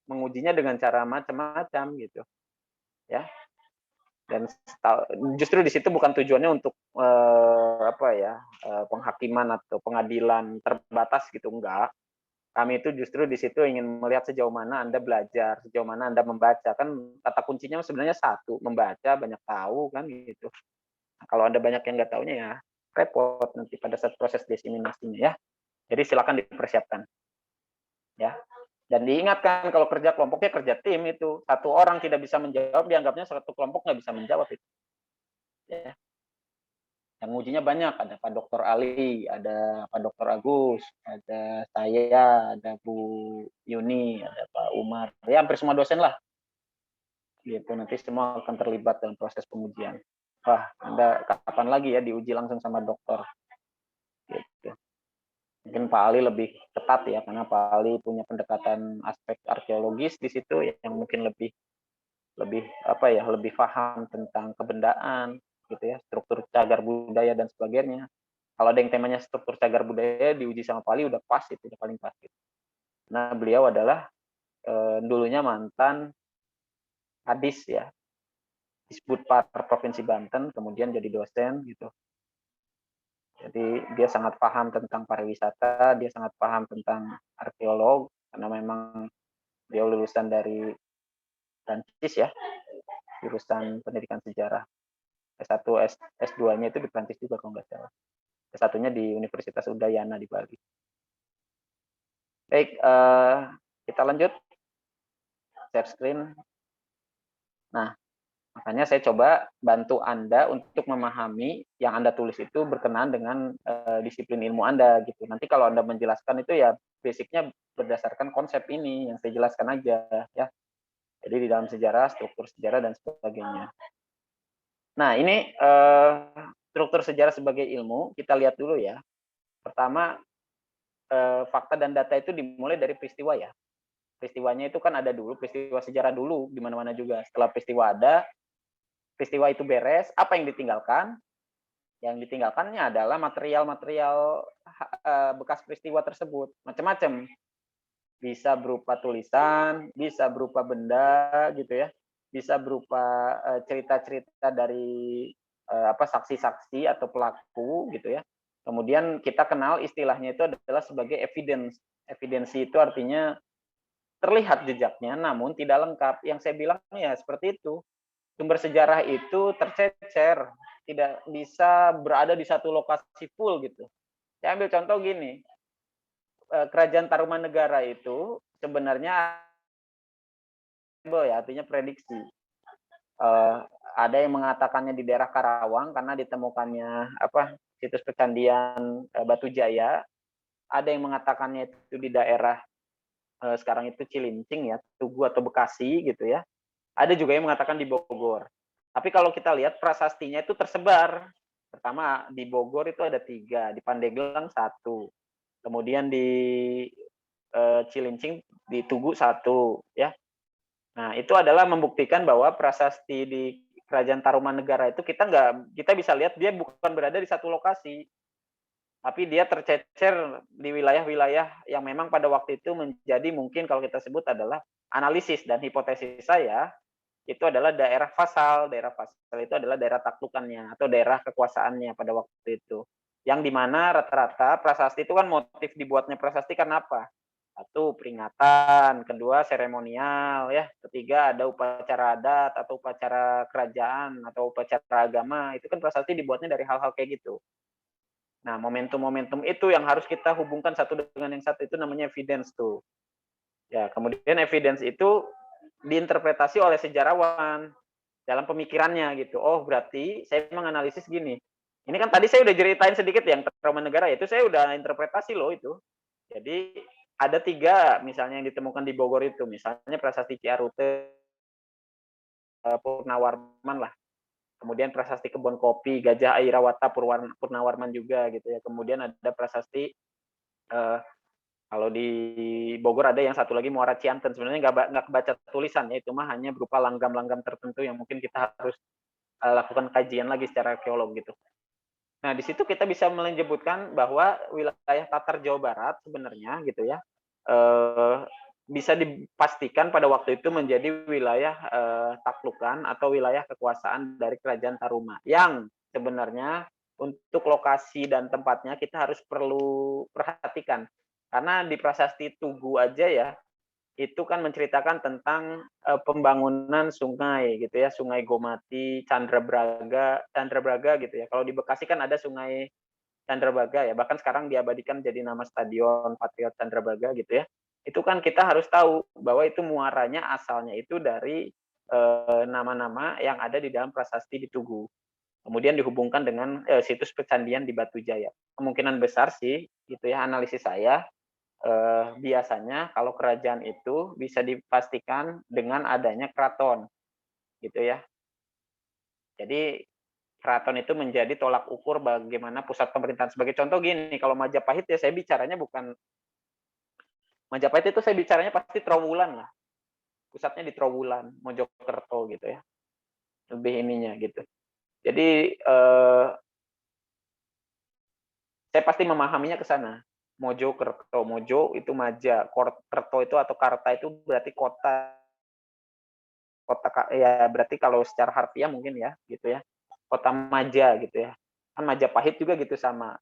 mengujinya dengan cara macam-macam gitu. Ya. Dan justru di situ bukan tujuannya untuk penghakiman atau pengadilan terbatas gitu, enggak. Kami itu justru di situ ingin melihat sejauh mana Anda belajar, sejauh mana Anda membaca. Kan kata kuncinya sebenarnya satu, membaca, banyak tahu kan gitu. Nah, kalau Anda banyak yang nggak tahunya ya repot nanti pada saat proses diseminasinya ya. Jadi silakan dipersiapkan. Ya. Dan diingatkan kalau kerja kelompoknya kerja tim itu. Satu orang tidak bisa menjawab, dianggapnya satu kelompok nggak bisa menjawab itu. Ya. Yang ngujinya banyak, ada Pak Dr. Ali, ada Pak Dr. Agus, ada saya, ada Bu Yuni, ada Pak Umar, ya hampir semua dosen lah. Gitu, nanti semua akan terlibat dalam proses pengujian. Wah, Anda kapan lagi ya diuji langsung sama dokter? Gitu. Mungkin Pak Ali lebih ketat ya, karena Pak Ali punya pendekatan aspek arkeologis di situ yang mungkin lebih paham tentang kebendaan gitu ya, struktur cagar budaya dan sebagainya. Kalau ada yang temanya struktur cagar budaya diuji sama Pak Ali udah pas, itu udah paling pas gitu. Nah, beliau adalah dulunya mantan Kadis ya, Disbudpar Provinsi Banten, kemudian jadi dosen gitu. Jadi dia sangat paham tentang pariwisata, dia sangat paham tentang arkeolog, karena memang dia lulusan dari Prancis ya, jurusan pendidikan sejarah. S1, S2-nya itu di Prancis juga kalau nggak salah. S1-nya di Universitas Udayana di Bali. Baik, kita lanjut. Share screen. Nah, makanya saya coba bantu Anda untuk memahami yang Anda tulis itu berkenaan dengan disiplin ilmu Anda gitu. Nanti kalau Anda menjelaskan itu ya basicnya berdasarkan konsep ini yang saya jelaskan aja ya. Jadi di dalam sejarah, struktur sejarah dan sebagainya. Nah, ini struktur sejarah sebagai ilmu, kita lihat dulu ya. Pertama, fakta dan data itu dimulai dari peristiwa ya. Peristiwanya itu kan ada dulu, peristiwa sejarah dulu di mana-mana juga. Setelah peristiwa ada, peristiwa itu beres, apa yang ditinggalkan? Yang ditinggalkannya adalah material-material bekas peristiwa tersebut, macam-macam. Bisa berupa tulisan, bisa berupa benda gitu ya, bisa berupa cerita-cerita dari saksi-saksi atau pelaku gitu ya. Kemudian kita kenal istilahnya itu adalah sebagai evidence. Evidensi itu artinya terlihat jejaknya, namun tidak lengkap. Yang saya bilang ya seperti itu. Sumber sejarah itu tercecer, tidak bisa berada di satu lokasi full gitu. Saya ambil contoh gini, Kerajaan Tarumanegara itu sebenarnya ya, artinya prediksi. Ada yang mengatakannya di daerah Karawang karena ditemukannya situs pecandian Batu Jaya. Ada yang mengatakannya itu di daerah sekarang itu Cilincing ya, Tugu atau Bekasi gitu ya. Ada juga yang mengatakan di Bogor. Tapi kalau kita lihat prasastinya itu tersebar. Pertama di Bogor itu ada 3, di Pandeglang 1, kemudian di Cilincing di Tugu 1 ya. Nah, itu adalah membuktikan bahwa prasasti di Kerajaan Tarumanegara itu kita bisa lihat dia bukan berada di satu lokasi, tapi dia tercecer di wilayah-wilayah yang memang pada waktu itu menjadi mungkin kalau kita sebut adalah analisis dan hipotesis saya itu adalah daerah fasal. Daerah fasal itu adalah daerah taklukannya atau daerah kekuasaannya pada waktu itu. Yang dimana rata-rata prasasti itu kan motif dibuatnya prasasti karena apa? 1, peringatan, 2, seremonial, ya, 3, ada upacara adat atau upacara kerajaan atau upacara agama. Itu kan prasasti dibuatnya dari hal-hal kayak gitu. Nah, momentum-momentum itu yang harus kita hubungkan satu dengan yang satu, itu namanya evidence tuh. Ya, kemudian evidence itu diinterpretasi oleh sejarawan dalam pemikirannya gitu. Oh, berarti saya menganalisis gini. Ini kan tadi saya udah ceritain sedikit yang Tarumanegara, itu saya udah interpretasi loh itu. Jadi ada 3 misalnya yang ditemukan di Bogor itu, misalnya prasasti Ciarute, Purnawarman lah. Kemudian prasasti Kebon Kopi, Gajah Airawata Purnawarman juga gitu ya. Kemudian ada prasasti kalau di Bogor ada yang satu lagi Muara Cianten. Sebenarnya nggak kebaca tulisannya, itu mah hanya berupa langgam-langgam tertentu yang mungkin kita harus lakukan kajian lagi secara arkeolog gitu. Nah, di situ kita bisa menyebutkan bahwa wilayah Tatar Jawa Barat sebenarnya gitu ya, bisa dipastikan pada waktu itu menjadi wilayah taklukan atau wilayah kekuasaan dari Kerajaan Taruma, yang sebenarnya untuk lokasi dan tempatnya kita harus perlu perhatikan. Karena di prasasti Tugu aja ya, itu kan menceritakan tentang pembangunan sungai gitu ya, Sungai Gomati, Candrabraga gitu ya. Kalau di Bekasi kan ada Sungai Candrabaga ya, bahkan sekarang diabadikan jadi nama Stadion Patriot Candrabaga gitu ya. Itu kan kita harus tahu bahwa itu muaranya asalnya itu dari nama-nama yang ada di dalam prasasti di Tugu. kemudian dihubungkan dengan situs pecandian di Batu Jaya. Kemungkinan besar sih, gitu ya, analisis saya, biasanya kalau kerajaan itu bisa dipastikan dengan adanya keraton, gitu ya. Jadi keraton itu menjadi tolak ukur bagaimana pusat pemerintahan. Sebagai contoh gini, kalau Majapahit ya saya bicaranya bukan Majapahit itu saya bicaranya pasti Trowulan lah. Pusatnya di Trowulan, Mojokerto gitu ya. Lebih ininya gitu. Jadi saya pasti memahaminya ke sana. Mojokerto, Mojo itu Maja, Kerto itu atau Karta itu berarti kota. Kota ya berarti kalau secara harfiah mungkin ya gitu ya. Kota Maja gitu ya. Kan Majapahit juga gitu sama.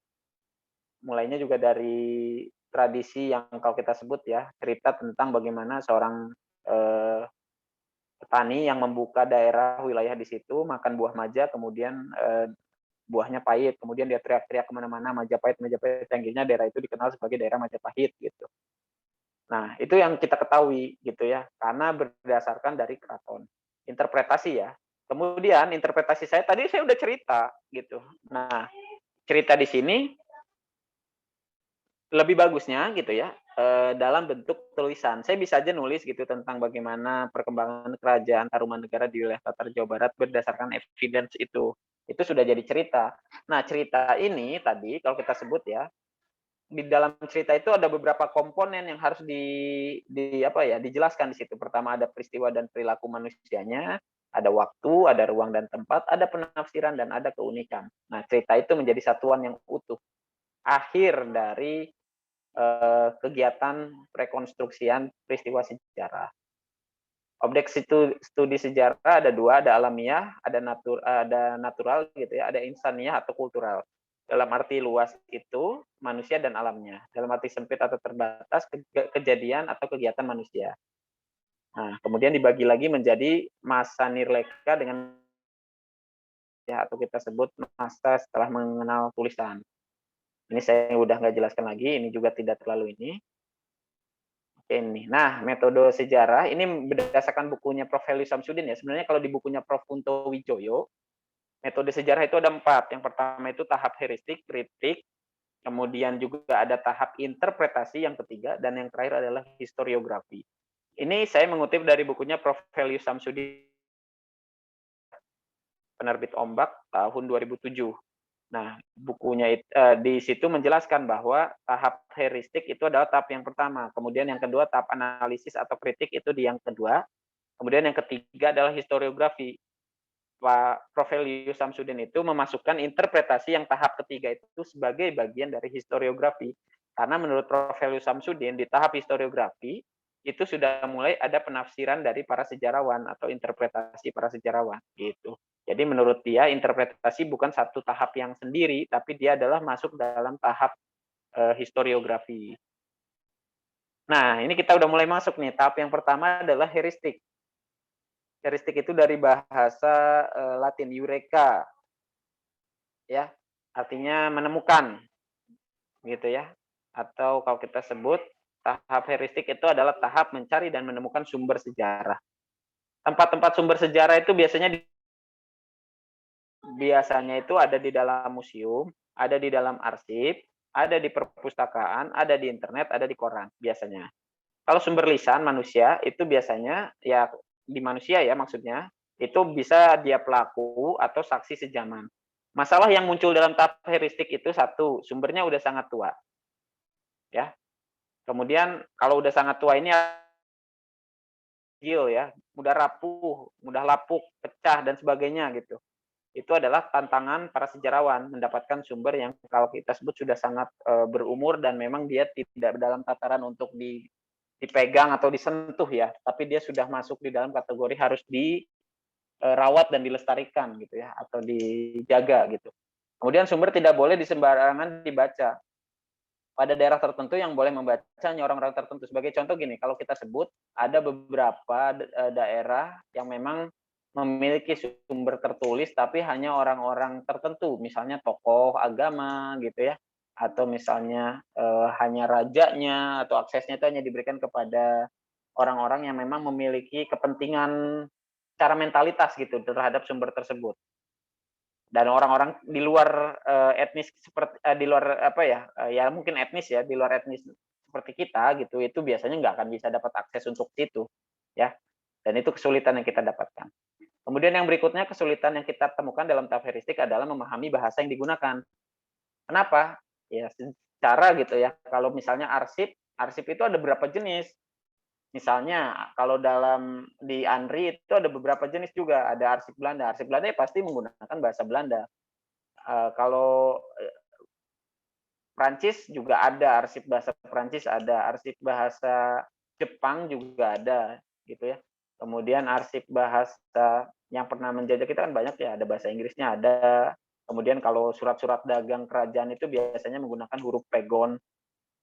Mulainya juga dari tradisi yang kalau kita sebut ya, cerita tentang bagaimana seorang petani yang membuka daerah wilayah di situ, makan buah maja, kemudian buahnya pahit, kemudian dia teriak-teriak kemana-mana, Majapahit, Majapahit, akhirnya daerah itu dikenal sebagai daerah Majapahit gitu. Nah, itu yang kita ketahui gitu ya, karena berdasarkan dari keraton. Interpretasi ya. Kemudian interpretasi saya tadi saya udah cerita gitu. Nah, cerita di sini lebih bagusnya gitu ya, dalam bentuk tulisan. Saya bisa aja nulis gitu tentang bagaimana perkembangan kerajaan Tarumanegara di wilayah Tatar Jawa Barat berdasarkan evidence itu. Itu sudah jadi cerita. Nah, cerita ini tadi kalau kita sebut ya, di dalam cerita itu ada beberapa komponen yang harus apa ya, dijelaskan di situ. Pertama ada peristiwa dan perilaku manusianya, ada waktu, ada ruang dan tempat, ada penafsiran dan ada keunikan. Nah, cerita itu menjadi satuan yang utuh. Akhir dari kegiatan rekonstruksian peristiwa sejarah. Objek studi sejarah ada dua, ada alamiah, ada natural gitu ya, ada insaniah atau kultural. Dalam arti luas itu manusia dan alamnya. Dalam arti sempit atau terbatas kejadian atau kegiatan manusia. Nah, kemudian dibagi lagi menjadi masa nirleka dengan ya atau kita sebut masa setelah mengenal tulisan. Ini saya udah nggak jelaskan lagi, ini juga tidak terlalu ini. Oke nih. Nah, metode sejarah ini berdasarkan bukunya Prof. Heli Samsudin ya. Sebenarnya kalau di bukunya Prof. Kunto Wijoyo, metode sejarah itu ada 4. Yang pertama itu tahap heuristik, kritik, kemudian juga ada tahap interpretasi yang ketiga, dan yang terakhir adalah historiografi. Ini saya mengutip dari bukunya Prof. Heli Samsudin, penerbit Ombak tahun 2007. Nah, bukunya di situ menjelaskan bahwa tahap heuristik itu adalah tahap yang pertama, kemudian yang kedua tahap analisis atau kritik itu di yang kedua, kemudian yang ketiga adalah historiografi. Pak Prof. Helius Samsudin itu memasukkan interpretasi yang tahap ketiga itu sebagai bagian dari historiografi. Karena menurut Prof. Helius Samsudin di tahap historiografi itu sudah mulai ada penafsiran dari para sejarawan atau interpretasi para sejarawan gitu. Jadi menurut dia interpretasi bukan satu tahap yang sendiri, tapi dia adalah masuk dalam tahap historiografi. Nah, ini kita udah mulai masuk nih. Tahap yang pertama adalah heuristik. Heuristik itu dari bahasa Latin eureka, ya, artinya menemukan, gitu ya. Atau kalau kita sebut tahap heuristik itu adalah tahap mencari dan menemukan sumber sejarah. Tempat-tempat sumber sejarah itu biasanya itu ada di dalam museum, ada di dalam arsip, ada di perpustakaan, ada di internet, ada di koran biasanya. Kalau sumber lisan manusia itu biasanya ya di manusia ya maksudnya, itu bisa dia pelaku atau saksi sejaman. Masalah yang muncul dalam tahap heuristik itu satu, sumbernya udah sangat tua. Ya. Kemudian kalau udah sangat tua ini ya, mudah rapuh, mudah lapuk, pecah dan sebagainya gitu. Itu adalah tantangan para sejarawan mendapatkan sumber yang kalau kita sebut sudah sangat berumur dan memang dia tidak dalam tataran untuk dipegang atau disentuh ya, tapi dia sudah masuk di dalam kategori harus dirawat dan dilestarikan gitu ya, atau dijaga gitu. Kemudian sumber tidak boleh disembarangan dibaca. Pada daerah tertentu yang boleh membacanya orang-orang tertentu. Sebagai contoh gini, kalau kita sebut ada beberapa daerah yang memang memiliki sumber tertulis tapi hanya orang-orang tertentu, misalnya tokoh agama gitu ya, atau misalnya hanya rajanya atau aksesnya itu hanya diberikan kepada orang-orang yang memang memiliki kepentingan secara mentalitas gitu terhadap sumber tersebut. Dan orang-orang di luar etnis seperti di luar apa ya, ya mungkin etnis ya, di luar etnis seperti kita gitu, itu biasanya nggak akan bisa dapat akses untuk situ, ya. Dan itu kesulitan yang kita dapatkan. Kemudian yang berikutnya kesulitan yang kita temukan dalam tahap heuristik adalah memahami bahasa yang digunakan. Kenapa? Ya secara gitu ya. Kalau misalnya arsip itu ada berapa jenis? Misalnya kalau di ANRI itu ada beberapa jenis juga, ada arsip Belanda. Arsip Belanda ya pasti menggunakan bahasa Belanda. Kalau Prancis juga ada, arsip bahasa Prancis ada, arsip bahasa Jepang juga ada, gitu ya. Kemudian arsip bahasa yang pernah menjajah kita kan banyak ya, ada bahasa Inggrisnya ada. Kemudian kalau surat-surat dagang kerajaan itu biasanya menggunakan huruf pegon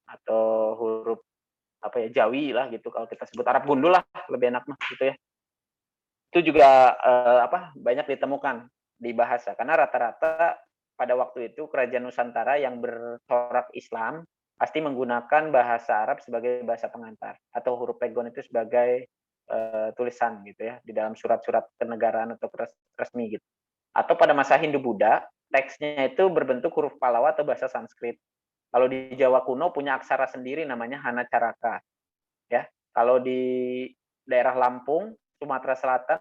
atau huruf apa ya, Jawi lah gitu, kalau kita sebut Arab gundul lah lebih enak mah gitu ya. Itu juga banyak ditemukan di bahasa karena rata-rata pada waktu itu kerajaan Nusantara yang bercorak Islam pasti menggunakan bahasa Arab sebagai bahasa pengantar atau huruf pegon itu sebagai tulisan gitu ya di dalam surat-surat kenegaraan atau resmi gitu. Atau pada masa Hindu-Buddha teksnya itu berbentuk huruf Pallawa atau bahasa Sanskrit. Kalau di Jawa kuno punya aksara sendiri namanya Hanacaraka. Ya, kalau di daerah Lampung, Sumatera Selatan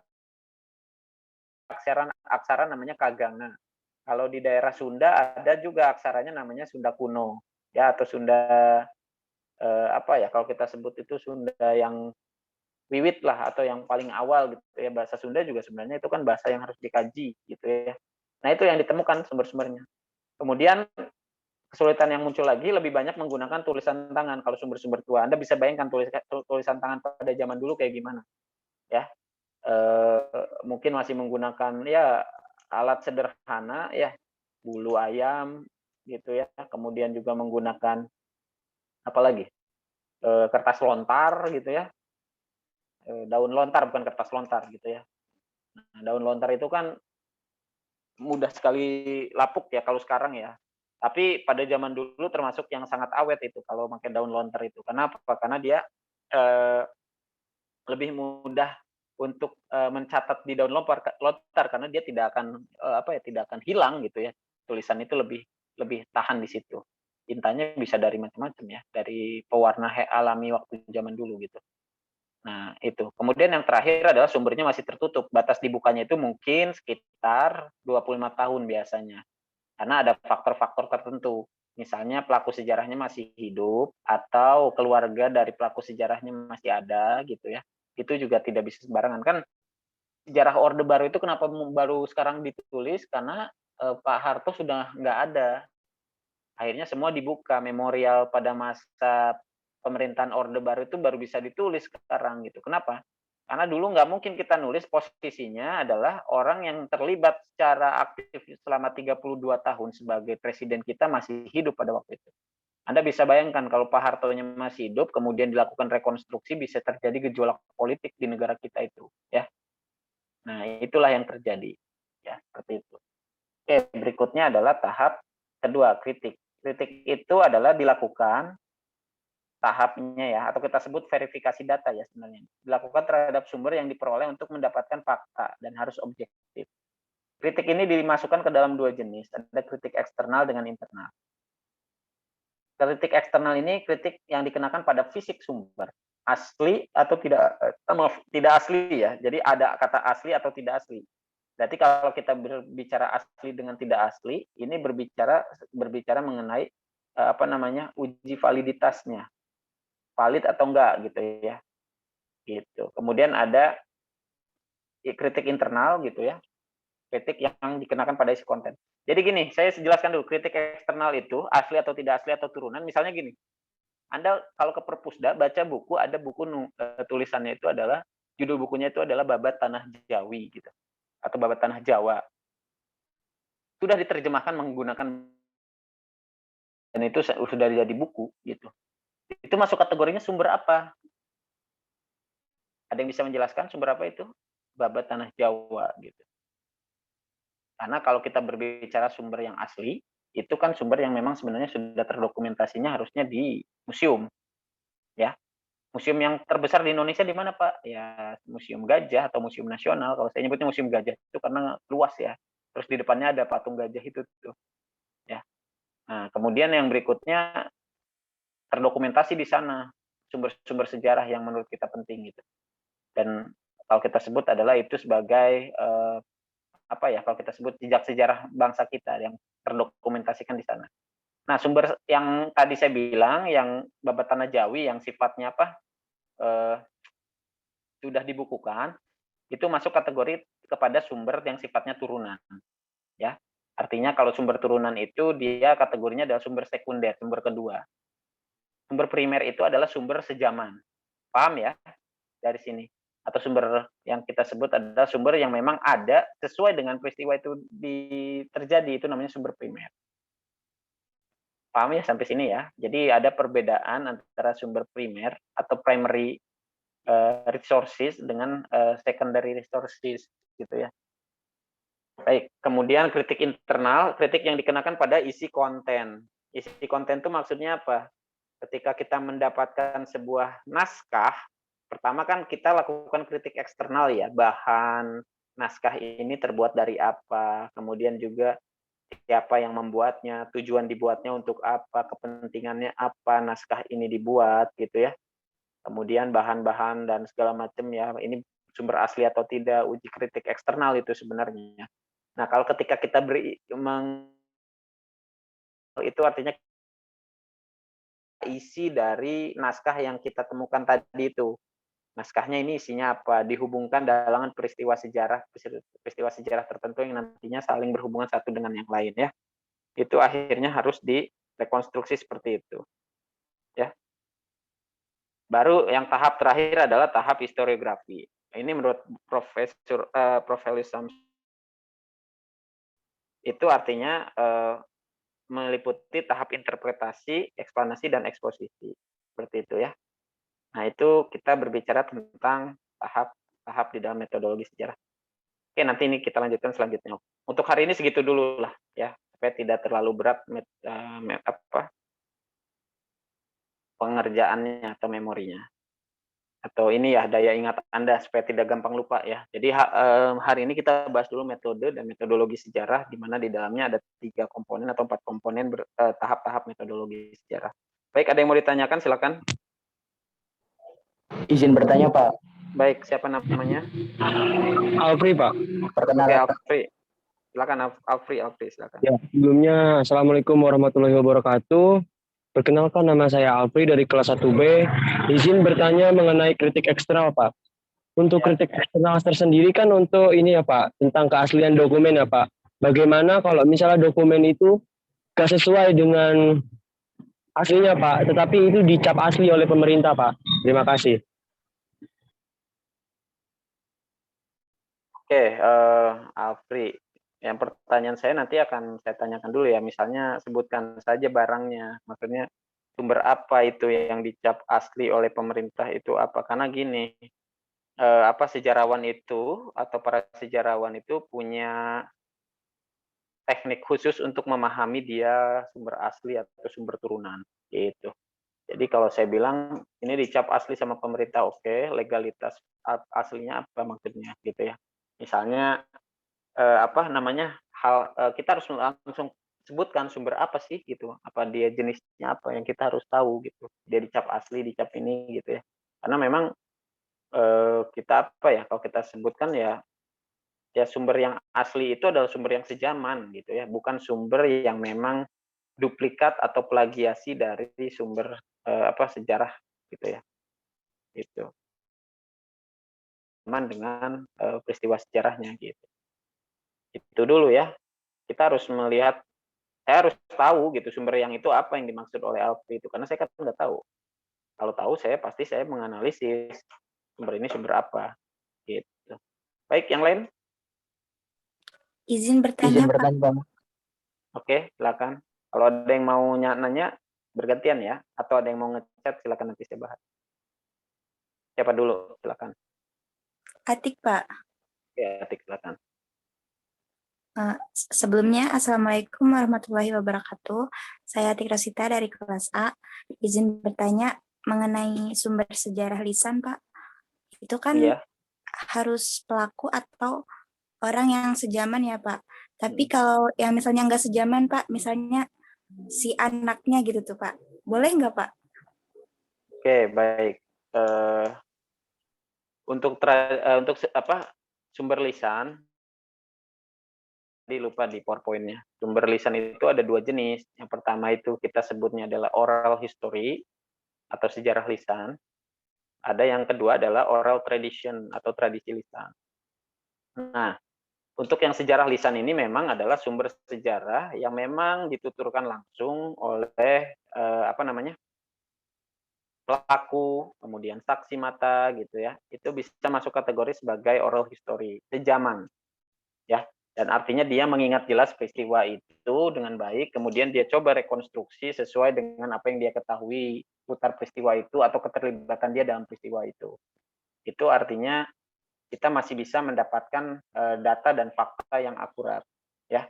aksara namanya Kaganga. Kalau di daerah Sunda ada juga aksaranya namanya Sunda kuno, ya atau Sunda kalau kita sebut itu Sunda yang wiwit lah atau yang paling awal gitu ya. Bahasa Sunda juga sebenarnya itu kan bahasa yang harus dikaji gitu ya. Nah, itu yang ditemukan sumber-sumbernya. Kemudian kesulitan yang muncul lagi lebih banyak menggunakan tulisan tangan kalau sumber-sumber tua. Anda bisa bayangkan tulisan tangan pada zaman dulu kayak gimana, ya. Mungkin masih menggunakan ya alat sederhana ya, bulu ayam gitu ya. Kemudian juga menggunakan apa lagi? Kertas lontar gitu ya. Daun lontar bukan kertas lontar gitu ya. Nah, daun lontar itu kan mudah sekali lapuk ya kalau sekarang ya. Tapi pada zaman dulu termasuk yang sangat awet itu kalau pakai daun lontar itu. Kenapa? Karena dia lebih mudah untuk mencatat di daun lontar karena dia tidak akan tidak akan hilang gitu ya. Tulisan itu lebih tahan di situ. Tintanya bisa dari macam-macam ya, dari pewarna alami waktu zaman dulu gitu. Nah, itu. Kemudian yang terakhir adalah sumbernya masih tertutup. Batas dibukanya itu mungkin sekitar 25 tahun biasanya. Karena ada faktor-faktor tertentu. Misalnya pelaku sejarahnya masih hidup atau keluarga dari pelaku sejarahnya masih ada gitu ya. Itu juga tidak bisa sembarangan kan. Sejarah Orde Baru itu kenapa baru sekarang ditulis karena Pak Harto sudah nggak ada. Akhirnya semua dibuka, memorial pada masa pemerintahan Orde Baru itu baru bisa ditulis sekarang gitu. Kenapa? Karena dulu nggak mungkin kita nulis posisinya adalah orang yang terlibat secara aktif selama 32 tahun sebagai presiden kita masih hidup pada waktu itu. Anda bisa bayangkan kalau Pak Hartonya masih hidup, kemudian dilakukan rekonstruksi, bisa terjadi gejolak politik di negara kita itu. Ya. Nah, itulah yang terjadi. Ya, seperti itu. Oke, berikutnya adalah tahap kedua, kritik. Kritik itu adalah dilakukan tahapnya ya, atau kita sebut verifikasi data ya sebenarnya. Dilakukan terhadap sumber yang diperoleh untuk mendapatkan fakta dan harus objektif. Kritik ini dimasukkan ke dalam dua jenis, ada kritik eksternal dengan internal. Kritik eksternal ini kritik yang dikenakan pada fisik sumber, asli atau tidak asli ya. Jadi ada kata asli atau tidak asli. Berarti kalau kita berbicara asli dengan tidak asli, ini berbicara mengenai uji validitasnya, valid atau enggak gitu ya. Gitu. Kemudian ada kritik internal gitu ya, kritik yang dikenakan pada isi konten. Jadi gini, saya jelaskan dulu kritik eksternal itu asli atau tidak asli atau turunan. Misalnya gini, Anda kalau ke Perpusda baca buku, ada buku tulisannya itu adalah judul bukunya itu adalah Babat Tanah Jawi gitu. Atau Babat Tanah Jawa. Sudah diterjemahkan menggunakan dan itu sudah jadi buku gitu. Itu masuk kategorinya sumber apa? Ada yang bisa menjelaskan sumber apa itu? Babat Tanah Jawa gitu. Karena kalau kita berbicara sumber yang asli, itu kan sumber yang memang sebenarnya sudah terdokumentasinya harusnya di museum. Ya. Museum yang terbesar di Indonesia di mana, Pak? Ya, Museum Gajah atau Museum Nasional. Kalau saya nyebutnya Museum Gajah itu karena luas ya. Terus di depannya ada patung gajah itu tuh. Ya. Nah, kemudian yang berikutnya terdokumentasi di sana sumber-sumber sejarah yang menurut kita penting gitu. Dan kalau kita sebut adalah itu sebagai apa ya? Kalau kita sebut jejak sejarah bangsa kita yang terdokumentasikan di sana. Nah, sumber yang tadi saya bilang, yang babat tanah Jawi yang sifatnya apa? Sudah dibukukan, itu masuk kategori kepada sumber yang sifatnya turunan. Ya, artinya kalau sumber turunan itu dia kategorinya adalah sumber sekunder, sumber kedua. Sumber primer itu adalah sumber sejaman. Paham ya dari sini? Atau sumber yang kita sebut adalah sumber yang memang ada sesuai dengan peristiwa itu terjadi, itu namanya sumber primer. Paham ya sampai sini ya? Jadi ada perbedaan antara sumber primer atau primary resources dengan secondary resources gitu ya. Baik, kemudian kritik internal, kritik yang dikenakan pada isi konten. Isi konten itu maksudnya apa? Ketika kita mendapatkan sebuah naskah, pertama kan kita lakukan kritik eksternal ya, bahan naskah ini terbuat dari apa, kemudian juga siapa yang membuatnya, tujuan dibuatnya untuk apa, kepentingannya apa, naskah ini dibuat gitu ya. Kemudian bahan-bahan dan segala macam ya, ini sumber asli atau tidak, uji kritik eksternal itu sebenarnya. Nah, kalau ketika kita itu artinya isi dari naskah yang kita temukan tadi itu. Naskahnya ini isinya apa? Dihubungkan dalam peristiwa sejarah tertentu yang nantinya saling berhubungan satu dengan yang lain ya. Itu akhirnya harus direkonstruksi seperti itu. Ya. Baru yang tahap terakhir adalah tahap historiografi. Ini menurut Prof. Elis Samsudin itu artinya meliputi tahap interpretasi, eksplanasi, dan eksposisi. Seperti itu ya. Nah, itu kita berbicara tentang tahap di dalam metodologi sejarah. Oke, nanti ini kita lanjutkan selanjutnya. Untuk hari ini segitu dulu lah ya, supaya tidak terlalu berat pengerjaannya atau memorinya. Atau ini ya daya ingat Anda supaya tidak gampang lupa ya. Jadi hari ini kita bahas dulu metode dan metodologi sejarah, di mana di dalamnya ada 3 komponen atau 4 komponen tahap-tahap metodologi sejarah. Baik, ada yang mau ditanyakan? Silakan. Izin bertanya, Pak. Baik, siapa namanya? Alfri, Pak. Oke, Alfri. Silakan Alfri, silakan. Ya, sebelumnya Assalamualaikum warahmatullahi wabarakatuh. Perkenalkan, nama saya Alfri dari kelas 1B. Izin bertanya mengenai kritik eksternal, Pak. Untuk kritik eksternal tersendiri kan untuk ini ya, Pak, tentang keaslian dokumen ya, Pak. Bagaimana kalau misalnya dokumen itu gak sesuai dengan aslinya, Pak, tetapi itu dicap asli oleh pemerintah, Pak. Terima kasih. Oke, Alfri. Yang pertanyaan saya nanti akan saya tanyakan dulu ya. Misalnya sebutkan saja barangnya. Maksudnya sumber apa itu yang dicap asli oleh pemerintah itu apa? Karena gini, sejarawan itu atau para sejarawan itu punya teknik khusus untuk memahami dia sumber asli atau sumber turunan gitu. Jadi kalau saya bilang ini dicap asli sama pemerintah, oke, legalitas aslinya apa maksudnya gitu ya. Misalnya kita harus langsung sebutkan sumber apa sih gitu, apa dia jenisnya apa yang kita harus tahu gitu, dia dicap asli, dicap ini gitu ya. Karena memang kita kalau kita sebutkan ya sumber yang asli itu adalah sumber yang sejaman gitu ya, bukan sumber yang memang duplikat atau plagiasi dari sumber sejarah gitu ya. Gitu. Dengan peristiwa sejarahnya gitu. Itu dulu ya. Kita harus melihat, saya harus tahu gitu sumber yang itu apa yang dimaksud oleh Alfri itu, karena saya kan nggak tahu. Kalau tahu saya menganalisis sumber ini sumber apa gitu. Baik, yang lain? Izin bertanya, Pak. Oke, silakan. Kalau ada yang mau nanya bergantian ya, atau ada yang mau ngechat silakan nanti saya bahas. Siapa dulu? Silakan. Atik, Pak. Ya, Atik, silakan. Sebelumnya, Assalamualaikum warahmatullahi wabarakatuh. Saya Atik Rosita dari kelas A. Izin bertanya mengenai sumber sejarah lisan, Pak. Itu kan harus pelaku atau orang yang sejaman ya Pak. Tapi kalau yang misalnya nggak sejaman Pak, misalnya si anaknya gitu tuh Pak, boleh nggak Pak? Oke, baik. Untuk sumber lisan, tadi lupa di PowerPoint-nya. Sumber lisan itu ada 2 jenis. Yang pertama itu kita sebutnya adalah oral history atau sejarah lisan. Ada yang kedua adalah oral tradition atau tradisi lisan. Nah, untuk yang sejarah lisan ini memang adalah sumber sejarah yang memang dituturkan langsung oleh pelaku, kemudian saksi mata gitu ya. Itu bisa masuk kategori sebagai oral history, sejaman ya. Dan artinya dia mengingat jelas peristiwa itu dengan baik, kemudian dia coba rekonstruksi sesuai dengan apa yang dia ketahui putar peristiwa itu atau keterlibatan dia dalam peristiwa itu. Itu artinya kita masih bisa mendapatkan data dan fakta yang akurat ya.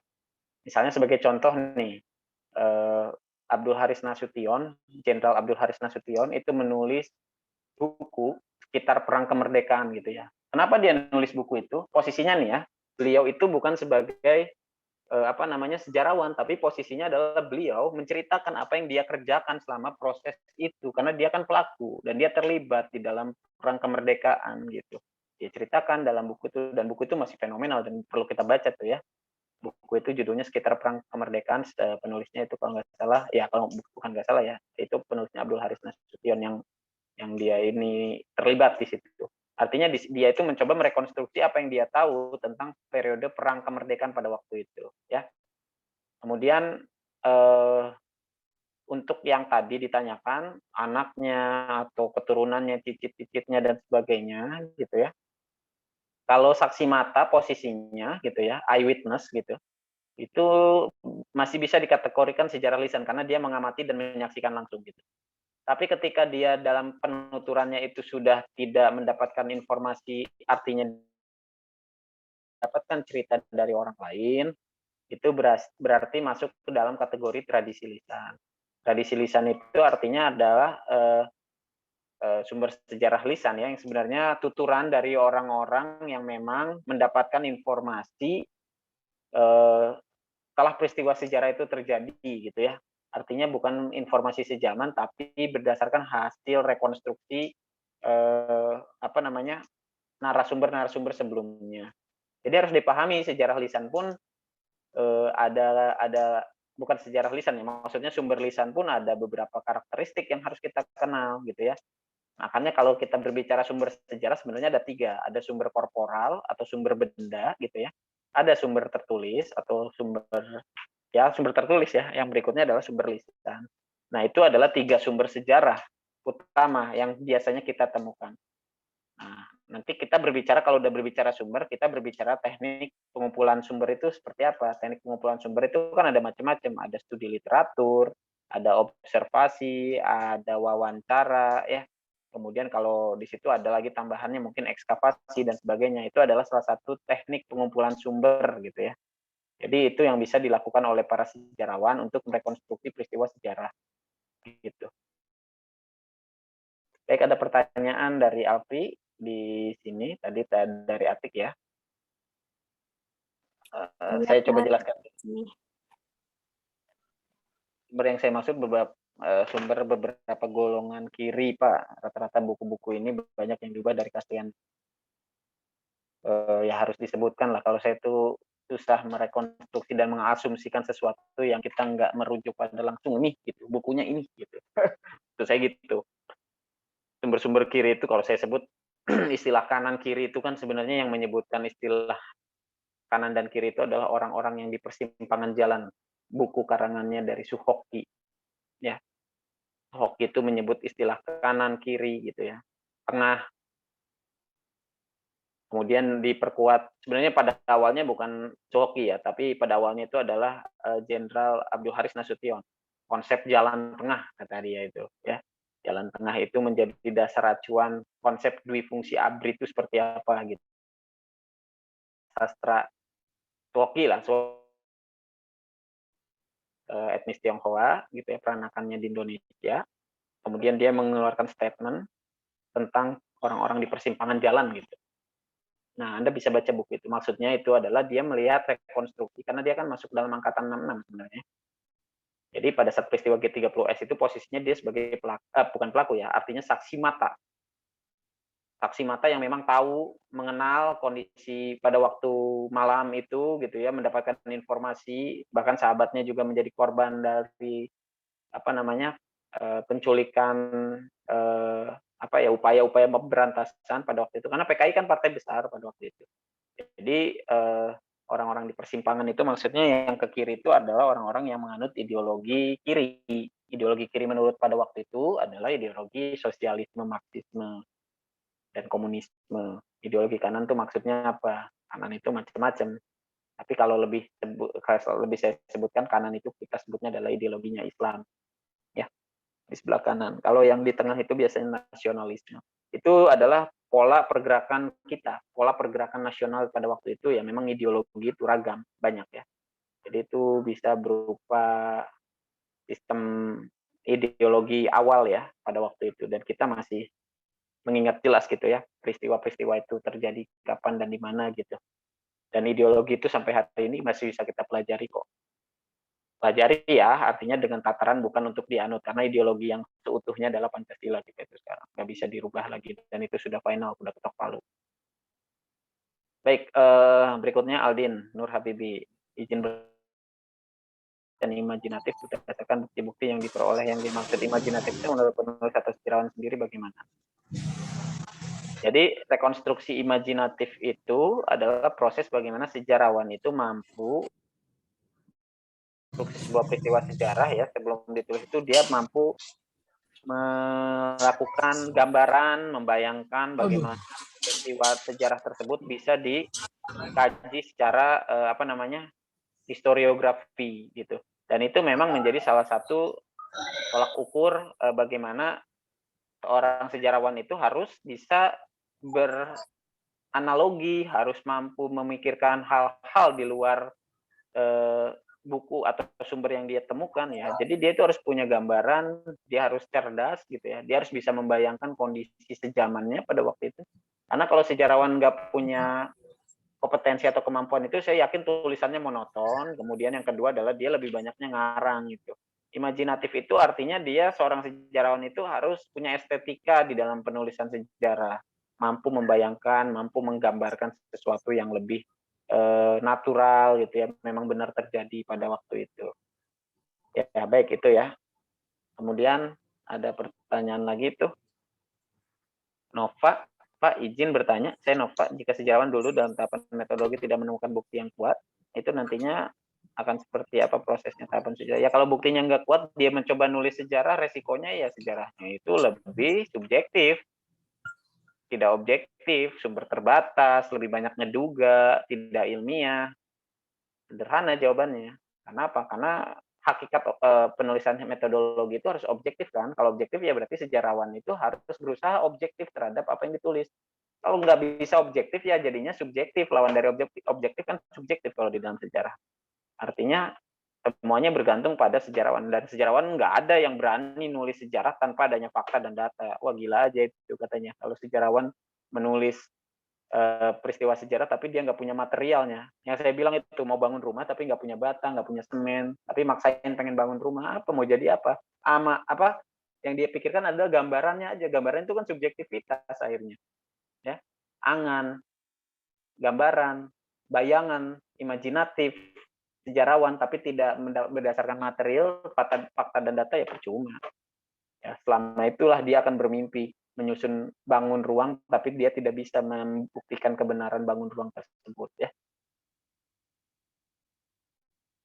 Misalnya sebagai contoh nih, Abdul Haris Nasution, Jenderal Abdul Haris Nasution itu menulis buku sekitar perang kemerdekaan gitu ya. Kenapa dia nulis buku itu? Posisinya nih ya, beliau itu bukan sebagai sejarawan, tapi posisinya adalah beliau menceritakan apa yang dia kerjakan selama proses itu, karena dia kan pelaku dan dia terlibat di dalam perang kemerdekaan gitu. Dia ceritakan dalam buku itu, dan buku itu masih fenomenal dan perlu kita baca tuh ya. Buku itu judulnya sekitar perang kemerdekaan, penulisnya itu kalau nggak salah ya, kalau bukan nggak salah ya, itu penulisnya Abdul Haris Nasution yang dia ini terlibat di situ. Artinya dia itu mencoba merekonstruksi apa yang dia tahu tentang periode perang kemerdekaan pada waktu itu ya. Kemudian untuk yang tadi ditanyakan anaknya atau keturunannya, cicit-cicitnya dan sebagainya gitu ya. Kalau saksi mata posisinya gitu ya, eyewitness gitu, itu masih bisa dikategorikan sejarah lisan karena dia mengamati dan menyaksikan langsung gitu. Tapi ketika dia dalam penuturannya itu sudah tidak mendapatkan informasi, artinya dapatkan cerita dari orang lain, itu berarti masuk ke dalam kategori tradisi lisan. Tradisi lisan itu artinya adalah sumber sejarah lisan ya, yang sebenarnya tuturan dari orang-orang yang memang mendapatkan informasi setelah peristiwa sejarah itu terjadi gitu ya. Artinya bukan informasi sejaman, tapi berdasarkan hasil rekonstruksi narasumber-narasumber sebelumnya. Jadi harus dipahami sejarah lisan pun ada bukan sejarah lisan ya, maksudnya sumber lisan pun ada beberapa karakteristik yang harus kita kenal gitu ya. Makanya kalau kita berbicara sumber sejarah sebenarnya ada 3, ada sumber korporal atau sumber benda gitu ya, ada sumber tertulis atau sumber tertulis ya, yang berikutnya adalah sumber lisan. Nah itu adalah 3 sumber sejarah utama yang biasanya kita temukan. Nah, nanti kita berbicara, kalau udah berbicara sumber, kita berbicara teknik pengumpulan sumber itu seperti apa. Teknik pengumpulan sumber itu kan ada macam-macam, ada studi literatur, ada observasi, ada wawancara, ya. Kemudian kalau di situ ada lagi tambahannya mungkin ekskavasi dan sebagainya. Itu adalah salah satu teknik pengumpulan sumber gitu ya. Jadi itu yang bisa dilakukan oleh para sejarawan untuk merekonstruksi peristiwa sejarah gitu. Baik, ada pertanyaan dari Alfi di sini tadi dari Atik ya. Saya coba jelaskan. Sumber yang saya maksud sumber beberapa golongan kiri Pak. Rata-rata buku-buku ini banyak yang diubah dari kasihan. Ya harus disebutkan lah, kalau saya itu susah merekonstruksi dan mengasumsikan sesuatu yang kita nggak merujuk pada langsung ini gitu, bukunya ini gitu. Itu saya gitu. Sumber-sumber kiri itu kalau saya sebut istilah kanan kiri itu kan sebenarnya yang menyebutkan istilah kanan dan kiri itu adalah orang-orang yang di persimpangan jalan. Buku karangannya dari Suhoki. Ya. Suhoki itu menyebut istilah kanan kiri gitu ya. Tengah. Kemudian diperkuat, sebenarnya pada awalnya bukan Suhoki ya, tapi pada awalnya itu adalah Jenderal Abdul Haris Nasution. Konsep jalan tengah kata dia itu ya. Jalan tengah itu menjadi dasar acuan konsep dwifungsi ABRI itu seperti apa gitu. Sastra Suhoki lah, etnis Tionghoa gitu ya, peranakannya di Indonesia. Kemudian dia mengeluarkan statement tentang orang-orang di persimpangan jalan gitu. Nah, Anda bisa baca buku itu. Maksudnya itu adalah dia melihat rekonstruksi, karena dia kan masuk dalam angkatan 66 sebenarnya. Jadi pada saat peristiwa G30S itu posisinya dia sebagai pelaku, bukan pelaku ya, artinya saksi mata. Saksi mata yang memang tahu, mengenal kondisi pada waktu malam itu gitu ya, mendapatkan informasi, bahkan sahabatnya juga menjadi korban dari apa namanya penculikan, upaya-upaya pemberantasan pada waktu itu, karena PKI kan partai besar pada waktu itu. Jadi orang-orang di persimpangan itu maksudnya yang ke kiri itu adalah orang-orang yang menganut ideologi kiri. Ideologi kiri menurut pada waktu itu adalah ideologi sosialisme, marxisme, dan komunisme. Ideologi kanan itu maksudnya apa? Kanan itu macam-macam. Tapi kalau lebih saya sebutkan kanan itu kita sebutnya adalah ideologinya Islam. Ya, di sebelah kanan. Kalau yang di tengah itu biasanya nasionalisme. Itu adalah pola pergerakan kita, pola pergerakan nasional pada waktu itu ya memang ideologi itu ragam, banyak ya. Jadi itu bisa berupa sistem ideologi awal ya pada waktu itu, dan kita masih mengingat jelas gitu ya peristiwa-peristiwa itu terjadi kapan dan di mana gitu. Dan ideologi itu sampai hari ini masih bisa kita pelajari kok. Pelajari ya, artinya dengan tataran bukan untuk dianut, karena ideologi yang seutuhnya adalah Pancasila kita itu sekarang. Nggak bisa dirubah lagi, dan itu sudah final, sudah ketok palu. Baik, berikutnya Aldin Nur Habibi, izin dan imajinatif berdasarkan bukti-bukti yang diperoleh. Yang dimaksud imajinatif itu menurut penulis atau sejarawan sendiri bagaimana? Jadi rekonstruksi imajinatif itu adalah proses bagaimana sejarawan itu mampu sebuah peristiwa sejarah ya, sebelum ditulis itu dia mampu melakukan gambaran, membayangkan bagaimana peristiwa sejarah tersebut bisa dikaji secara historiografi gitu. Dan itu memang menjadi salah satu tolak ukur bagaimana seorang sejarawan itu harus bisa beranalogi, harus mampu memikirkan hal-hal di luar buku atau sumber yang dia temukan ya. Jadi dia itu harus punya gambaran, dia harus cerdas gitu ya. Dia harus bisa membayangkan kondisi sejamannya pada waktu itu. Karena kalau sejarawan nggak punya kompetensi atau kemampuan itu, saya yakin tulisannya monoton. Kemudian yang kedua adalah dia lebih banyaknya ngarang gitu. Imajinatif itu artinya dia seorang sejarawan itu harus punya estetika di dalam penulisan sejarah, mampu membayangkan, mampu menggambarkan sesuatu yang lebih natural gitu ya, memang benar terjadi pada waktu itu. Ya, baik itu ya. Kemudian ada pertanyaan lagi tuh. Nova, Pak izin bertanya, saya Nova, jika sejarawan dulu dalam tahapan metodologi tidak menemukan bukti yang kuat, itu nantinya akan seperti apa prosesnya tahapan sejarah? Ya kalau buktinya nggak kuat, dia mencoba nulis sejarah, resikonya ya sejarahnya itu lebih subjektif, tidak objektif, sumber terbatas, lebih banyak ngeduga, tidak ilmiah. Sederhana jawabannya. Karena apa? Karena hakikat penulisan metodologi itu harus objektif kan. Kalau objektif ya berarti sejarawan itu harus berusaha objektif terhadap apa yang ditulis. Kalau nggak bisa objektif ya jadinya subjektif. Lawan dari objektif kan subjektif kalau di dalam sejarah. Artinya semuanya bergantung pada sejarawan. Dan sejarawan nggak ada yang berani nulis sejarah tanpa adanya fakta dan data. Wah gila aja itu katanya. Kalau sejarawan menulis peristiwa sejarah tapi dia nggak punya materialnya. Yang saya bilang itu mau bangun rumah tapi nggak punya bata, nggak punya semen, tapi maksain pengen bangun rumah, apa mau jadi apa? Apa yang dia pikirkan adalah gambarannya aja. Gambaran itu kan subjektivitas akhirnya. Ya. Angan, gambaran, bayangan, imajinatif, sejarawan tapi tidak berdasarkan material, fakta dan data ya percuma. Ya, selama itulah dia akan bermimpi menyusun bangun ruang, tapi dia tidak bisa membuktikan kebenaran bangun ruang tersebut. Ya.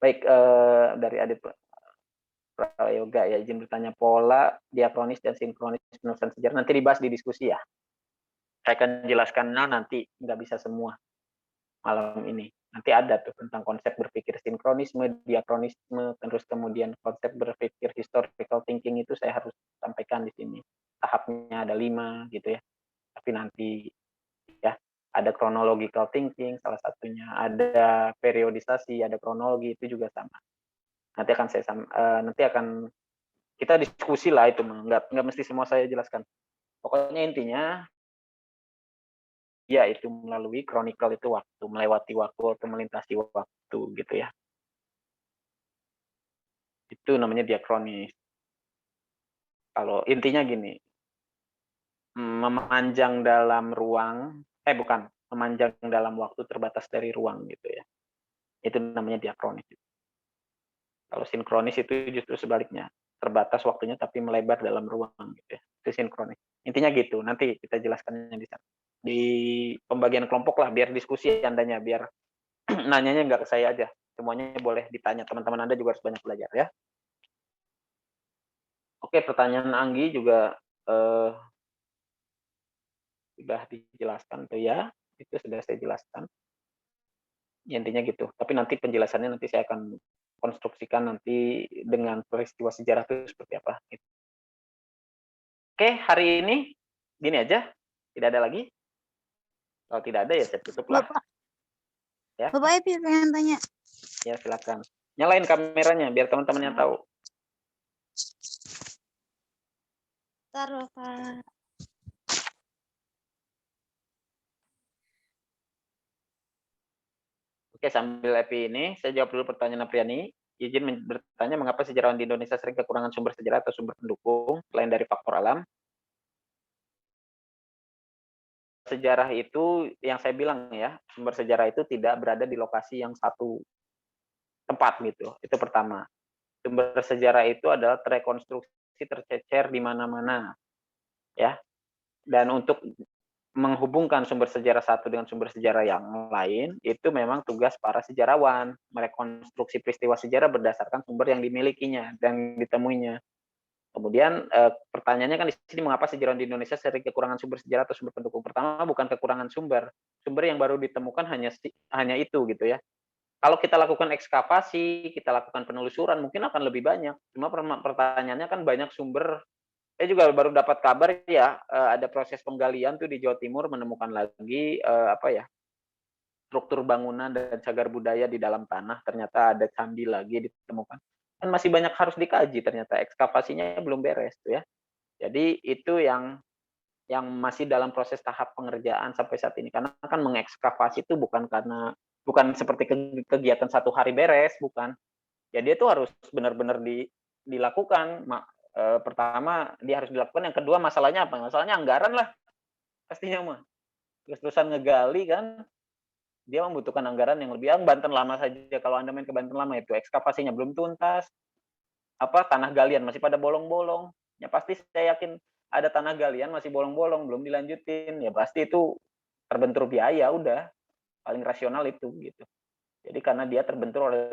Baik, dari Adit Prayoga ya, izin bertanya pola diakronis dan sinkronis penulisan sejarah nanti dibahas di diskusi ya. Saya akan jelaskannya nanti, nggak bisa semua malam ini. Nanti ada tuh tentang konsep berpikir sinkronisme, diakronisme, terus kemudian konsep berpikir historical thinking itu saya harus sampaikan di sini. Tahapnya ada 5 gitu ya. Tapi nanti ya ada chronological thinking salah satunya, ada periodisasi, ada kronologi itu juga sama. Nanti akan kita diskusi lah itu, nggak mesti semua saya jelaskan. Pokoknya intinya ya itu melalui chronicle itu waktu, melewati waktu atau melintasi waktu gitu ya. Itu namanya diakronis. Kalau intinya gini, memanjang dalam ruang, bukan, memanjang dalam waktu terbatas dari ruang gitu ya. Itu namanya diakronis. Kalau sinkronis itu justru sebaliknya, terbatas waktunya tapi melebar dalam ruang gitu ya. Itu sinkronis. Intinya gitu, nanti kita jelaskannya di sana. Di pembagian kelompok lah, biar diskusi andanya, biar nanyanya nggak ke saya aja. Semuanya boleh ditanya, teman-teman Anda juga harus banyak belajar ya. Oke, pertanyaan Anggi juga sudah dijelaskan tuh ya, itu sudah saya jelaskan. Ya, intinya gitu. Tapi nanti penjelasannya nanti saya akan konstruksikan nanti dengan peristiwa sejarah itu seperti apa. Oke, hari ini gini aja, tidak ada lagi. Kalau tidak ada ya saya tutup lah. Ya. Bapak Epi pengen tanya. Ya silakan. Nyalain kameranya biar teman-temannya tahu. Taruh Pak. Oke, sambil Epi ini, saya jawab dulu pertanyaan Apriani. Izin bertanya mengapa sejarawan di Indonesia sering kekurangan sumber sejarah atau sumber pendukung selain dari faktor alam. Sejarah itu yang saya bilang ya, sumber sejarah itu tidak berada di lokasi yang satu tempat gitu. Itu pertama. Sumber sejarah itu adalah terrekonstruksi, tercecer di mana-mana. Ya. Dan untuk menghubungkan sumber sejarah satu dengan sumber sejarah yang lain, itu memang tugas para sejarawan, merekonstruksi peristiwa sejarah berdasarkan sumber yang dimilikinya dan ditemuinya. Kemudian pertanyaannya kan di sini mengapa sejarawan di Indonesia sering kekurangan sumber sejarah atau sumber pendukung? Pertama bukan kekurangan sumber yang baru ditemukan hanya itu gitu ya. Kalau kita lakukan ekskavasi, kita lakukan penelusuran, mungkin akan lebih banyak. Cuma pertanyaannya kan banyak sumber. Saya juga baru dapat kabar ya, ada proses penggalian tuh di Jawa Timur menemukan lagi struktur bangunan dan cagar budaya di dalam tanah. Ternyata ada candi lagi ditemukan. Kan masih banyak harus dikaji ternyata, ekskavasinya belum beres tuh ya. Jadi itu yang masih dalam proses tahap pengerjaan sampai saat ini. Karena kan mengekskavasi itu bukan seperti kegiatan satu hari beres, bukan. Jadi itu harus benar-benar dilakukan. Pertama dia harus dilakukan, yang kedua masalahnya apa? Masalahnya anggaran lah pastinya mah. Terus-terusan ngegali kan, dia membutuhkan anggaran yang lebih. Banten Lama saja, kalau Anda main ke Banten Lama itu ekskavasinya belum tuntas, tanah galian masih pada bolong-bolong. Ya pasti saya yakin ada tanah galian masih bolong-bolong belum dilanjutin, ya pasti itu terbentur biaya, udah paling rasional itu gitu. Jadi karena dia terbentur oleh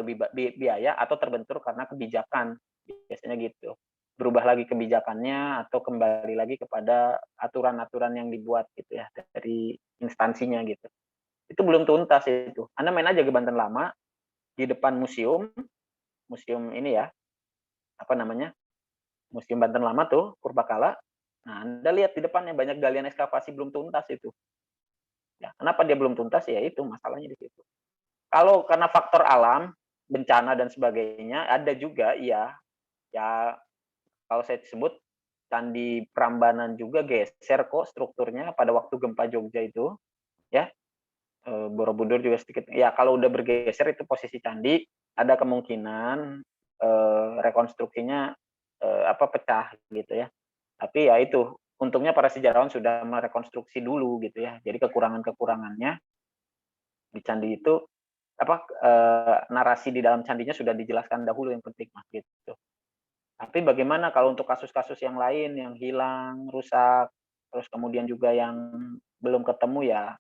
biaya atau terbentur karena kebijakan, biasanya gitu. Berubah lagi kebijakannya atau kembali lagi kepada aturan-aturan yang dibuat gitu ya dari instansinya gitu. Itu belum tuntas itu. Anda main aja ke Banten Lama, di depan museum ini ya, Museum Banten Lama tuh, Purbakala. Nah, Anda lihat di depannya banyak galian ekskavasi belum tuntas itu. Ya, kenapa dia belum tuntas? Ya itu masalahnya di situ. Kalau karena faktor alam, bencana dan sebagainya, ada juga ya kalau saya sebut Candi Prambanan juga geser kok strukturnya pada waktu gempa Jogja itu, ya. Borobudur juga sedikit. Ya kalau udah bergeser itu posisi candi, ada kemungkinan rekonstruksinya pecah gitu ya. Tapi ya itu, untungnya para sejarawan sudah merekonstruksi dulu gitu ya. Jadi kekurangan-kekurangannya di candi itu narasi di dalam candinya sudah dijelaskan dahulu yang penting mas gitu. Tapi bagaimana kalau untuk kasus-kasus yang lain yang hilang, rusak, terus kemudian juga yang belum ketemu ya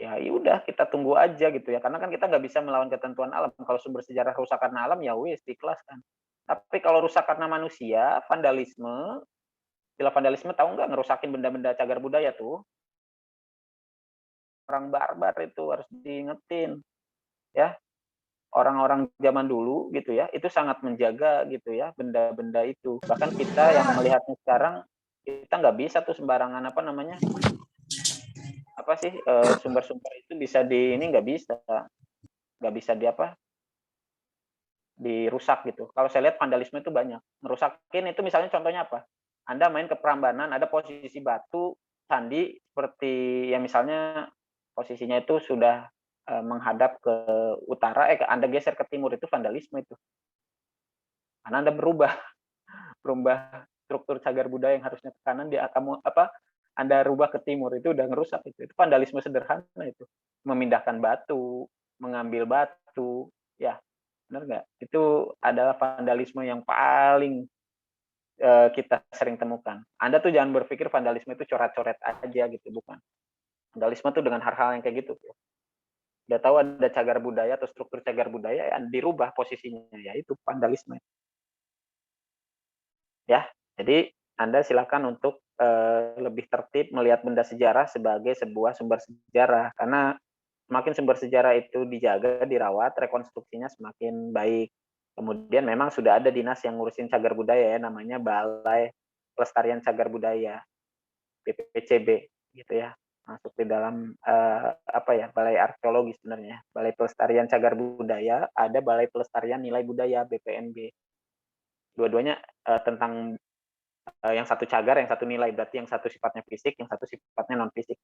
udah kita tunggu aja gitu ya. Karena kan kita nggak bisa melawan ketentuan alam. Kalau sumber sejarah rusak karena alam ya wis ikhlas kan. Tapi kalau rusak karena manusia, vandalisme, istilah vandalisme tahu nggak, ngerusakin benda-benda cagar budaya tuh. Orang barbar itu harus diingetin ya. Orang-orang zaman dulu gitu ya, itu sangat menjaga gitu ya benda-benda itu. Bahkan kita yang melihatnya sekarang, kita nggak bisa tuh sembarangan sumber-sumber itu bisa nggak bisa dirusak gitu. Kalau saya lihat vandalisme itu banyak. Ngerusakin itu misalnya contohnya apa? Anda main ke Prambanan, ada posisi batu sandi seperti ya misalnya posisinya itu sudah menghadap ke utara, Anda geser ke timur, itu vandalisme itu. Karena Anda berubah struktur cagar budaya yang harusnya ke kanan, Anda rubah ke timur, itu udah ngerusak itu. Itu vandalisme sederhana itu. Memindahkan batu, mengambil batu, ya benar nggak? Itu adalah vandalisme yang paling kita sering temukan. Anda tuh jangan berpikir vandalisme itu coret-coret aja gitu, bukan. Vandalisme tuh dengan hal-hal yang kayak gitu. Udah tahu ada cagar budaya atau struktur cagar budaya, ya dirubah posisinya, ya itu vandalisme. Ya, jadi Anda silakan untuk lebih tertib melihat benda sejarah sebagai sebuah sumber sejarah, karena semakin sumber sejarah itu dijaga, dirawat, rekonstruksinya semakin baik. Kemudian memang sudah ada dinas yang ngurusin cagar budaya ya, namanya Balai Pelestarian Cagar Budaya, BPCB gitu ya. Masuk di dalam Balai Arkeologi sebenarnya. Balai Pelestarian Cagar Budaya, ada Balai Pelestarian Nilai Budaya, BPNB. Dua-duanya tentang yang satu cagar, yang satu nilai, berarti yang satu sifatnya fisik, yang satu sifatnya non fisik.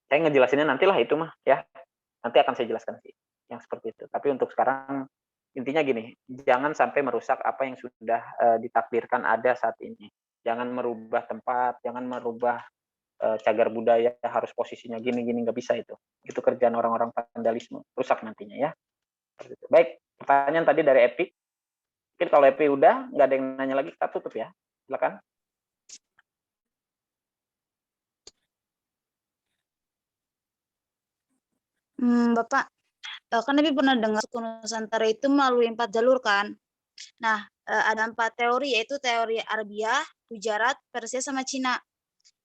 Saya ngejelasinnya nantilah itu mah ya. Nanti akan saya jelaskan sih yang seperti itu. Tapi untuk sekarang intinya gini, jangan sampai merusak apa yang sudah ditakdirkan ada saat ini. Jangan merubah tempat, jangan merubah cagar budaya harus posisinya gini-gini, nggak bisa itu. Itu kerjaan orang-orang vandalisme, rusak nantinya ya. Baik, pertanyaan tadi dari Epi. Mungkin kalau Epi udah, nggak ada yang nanya lagi, kita tutup ya. Silakan. Bapak, kan Nabi pernah dengar suku Nusantara itu melalui 4 jalur kan? Nah, ada 4 teori, yaitu teori Arabiah, Gujarat, Persia, sama Cina.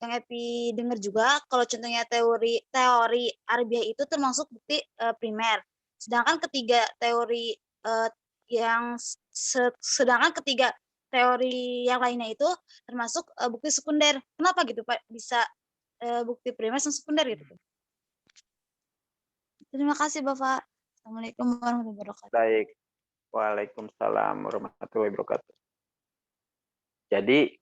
Yang Epi dengar juga, kalau contohnya teori Arabiah itu termasuk bukti primer. Sedangkan ketiga teori yang lainnya itu termasuk bukti sekunder. Kenapa gitu Pak? Bisa bukti primer dan sekunder gitu? Terima kasih Bapak. Assalamualaikum warahmatullahi wabarakatuh. Baik. Waalaikumsalam warahmatullahi wabarakatuh. Jadi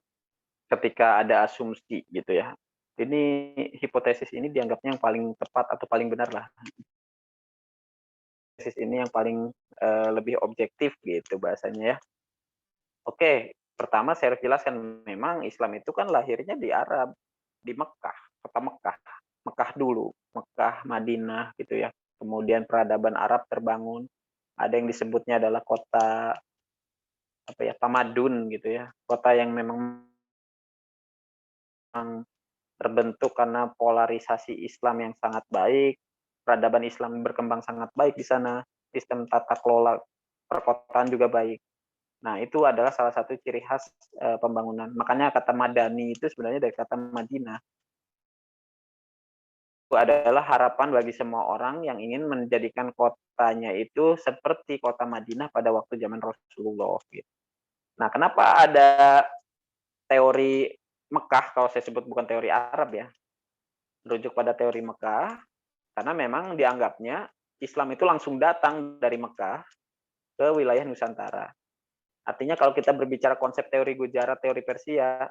ketika ada asumsi gitu ya, ini hipotesis ini dianggapnya yang paling tepat atau paling benar lah. Hipotesis ini yang paling lebih objektif gitu bahasanya ya. Oke, pertama saya harus jelaskan, memang Islam itu kan lahirnya di Arab, di Mekah, kota Mekah. Mekah dulu, Mekah, Madinah gitu ya. Kemudian peradaban Arab terbangun. Ada yang disebutnya adalah kota tamadun gitu ya. Kota yang memang terbentuk karena polarisasi Islam yang sangat baik. Peradaban Islam berkembang sangat baik di sana. Sistem tata kelola perkotaan juga baik. Nah, itu adalah salah satu ciri khas pembangunan. Makanya kata Madani itu sebenarnya dari kata Madinah. Itu adalah harapan bagi semua orang yang ingin menjadikan kotanya itu seperti kota Madinah pada waktu zaman Rasulullah. Gitu. Nah, kenapa ada teori Mekah, kalau saya sebut bukan teori Arab ya, merujuk pada teori Mekah, karena memang dianggapnya Islam itu langsung datang dari Mekah ke wilayah Nusantara. Artinya kalau kita berbicara konsep teori Gujarat, teori Persia,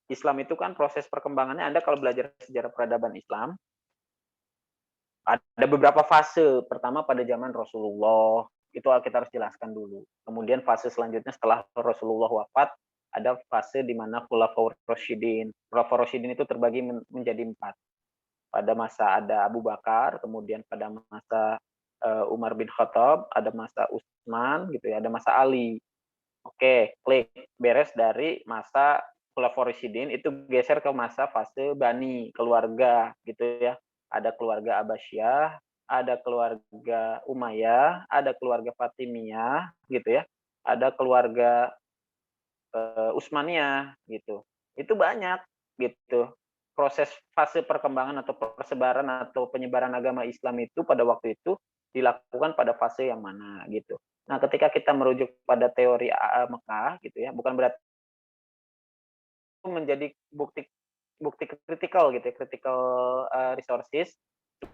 Islam itu kan proses perkembangannya, Anda kalau belajar sejarah peradaban Islam, ada beberapa fase. Pertama pada zaman Rasulullah, itu kita harus jelaskan dulu. Kemudian fase selanjutnya setelah Rasulullah wafat, ada fase di mana Khulafaur Rasyidin. Khulafaur Rasyidin itu terbagi menjadi 4. Pada masa ada Abu Bakar, kemudian pada masa Umar bin Khattab, ada masa Utsman gitu ya, ada masa Ali. Oke, klik beres dari masa Khulafaur Rasyidin, itu geser ke masa fase Bani, keluarga gitu ya. Ada keluarga Abbasiyah, ada keluarga Umayyah, ada keluarga Fatimiyah gitu ya. Ada keluarga Utsmaniyah gitu. Itu banyak gitu. Proses fase perkembangan atau persebaran atau penyebaran agama Islam itu pada waktu itu dilakukan pada fase yang mana gitu. Nah, ketika kita merujuk pada teori Mekah gitu ya, bukan berarti menjadi bukti kritikal gitu ya, critical resources,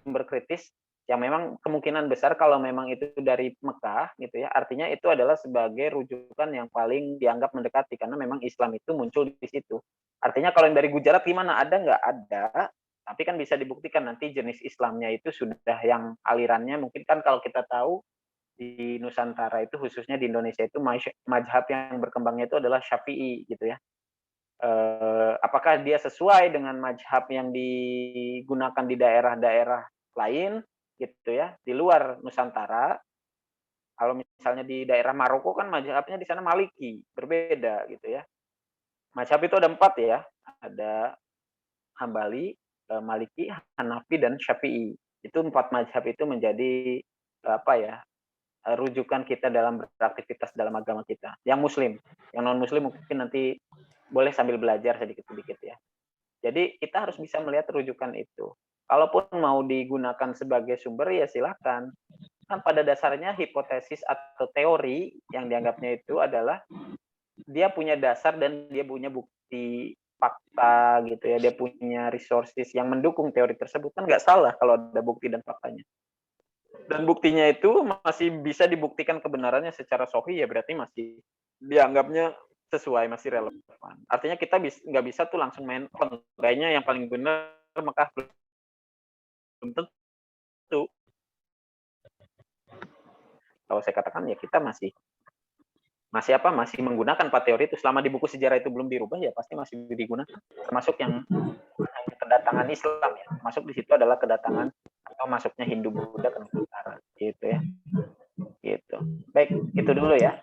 sumber kritis yang memang kemungkinan besar kalau memang itu dari Mekah gitu ya, artinya itu adalah sebagai rujukan yang paling dianggap mendekati karena memang Islam itu muncul di situ. Artinya kalau yang dari Gujarat gimana, ada nggak? Ada, tapi kan bisa dibuktikan nanti jenis Islamnya itu sudah yang alirannya mungkin kan kalau kita tahu di Nusantara itu khususnya di Indonesia itu mazhab yang berkembangnya itu adalah Syafi'i gitu ya. Apakah dia sesuai dengan mazhab yang digunakan di daerah-daerah lain gitu ya, di luar Nusantara? Kalau misalnya di daerah Maroko kan mazhabnya di sana Maliki, berbeda gitu ya. Mazhab itu ada 4 ya, ada Hambali, Maliki, Hanafi, dan Syafi'i. Itu 4 mazhab itu menjadi rujukan kita dalam beraktivitas dalam agama kita. Yang Muslim, yang non Muslim mungkin nanti boleh sambil belajar sedikit-sedikit ya. Jadi kita harus bisa melihat rujukan itu. Kalaupun mau digunakan sebagai sumber ya silakan. Kan pada dasarnya hipotesis atau teori yang dianggapnya itu adalah dia punya dasar dan dia punya bukti fakta gitu ya. Dia punya resources yang mendukung teori tersebut, kan nggak salah kalau ada bukti dan faktanya. Dan buktinya itu masih bisa dibuktikan kebenarannya secara sahih ya berarti masih dianggapnya sesuai, masih relevan. Artinya kita nggak bisa tuh langsung main kayaknya yang paling benar Mekah, belum tentu. Kalau saya katakan ya kita masih menggunakan 4 teori itu selama di buku sejarah itu belum dirubah ya pasti masih digunakan. Termasuk yang kedatangan Islam ya. Masuk di situ adalah kedatangan atau masuknya Hindu Buddha ke Nusantara gitu ya. Gitu. Baik, itu dulu ya.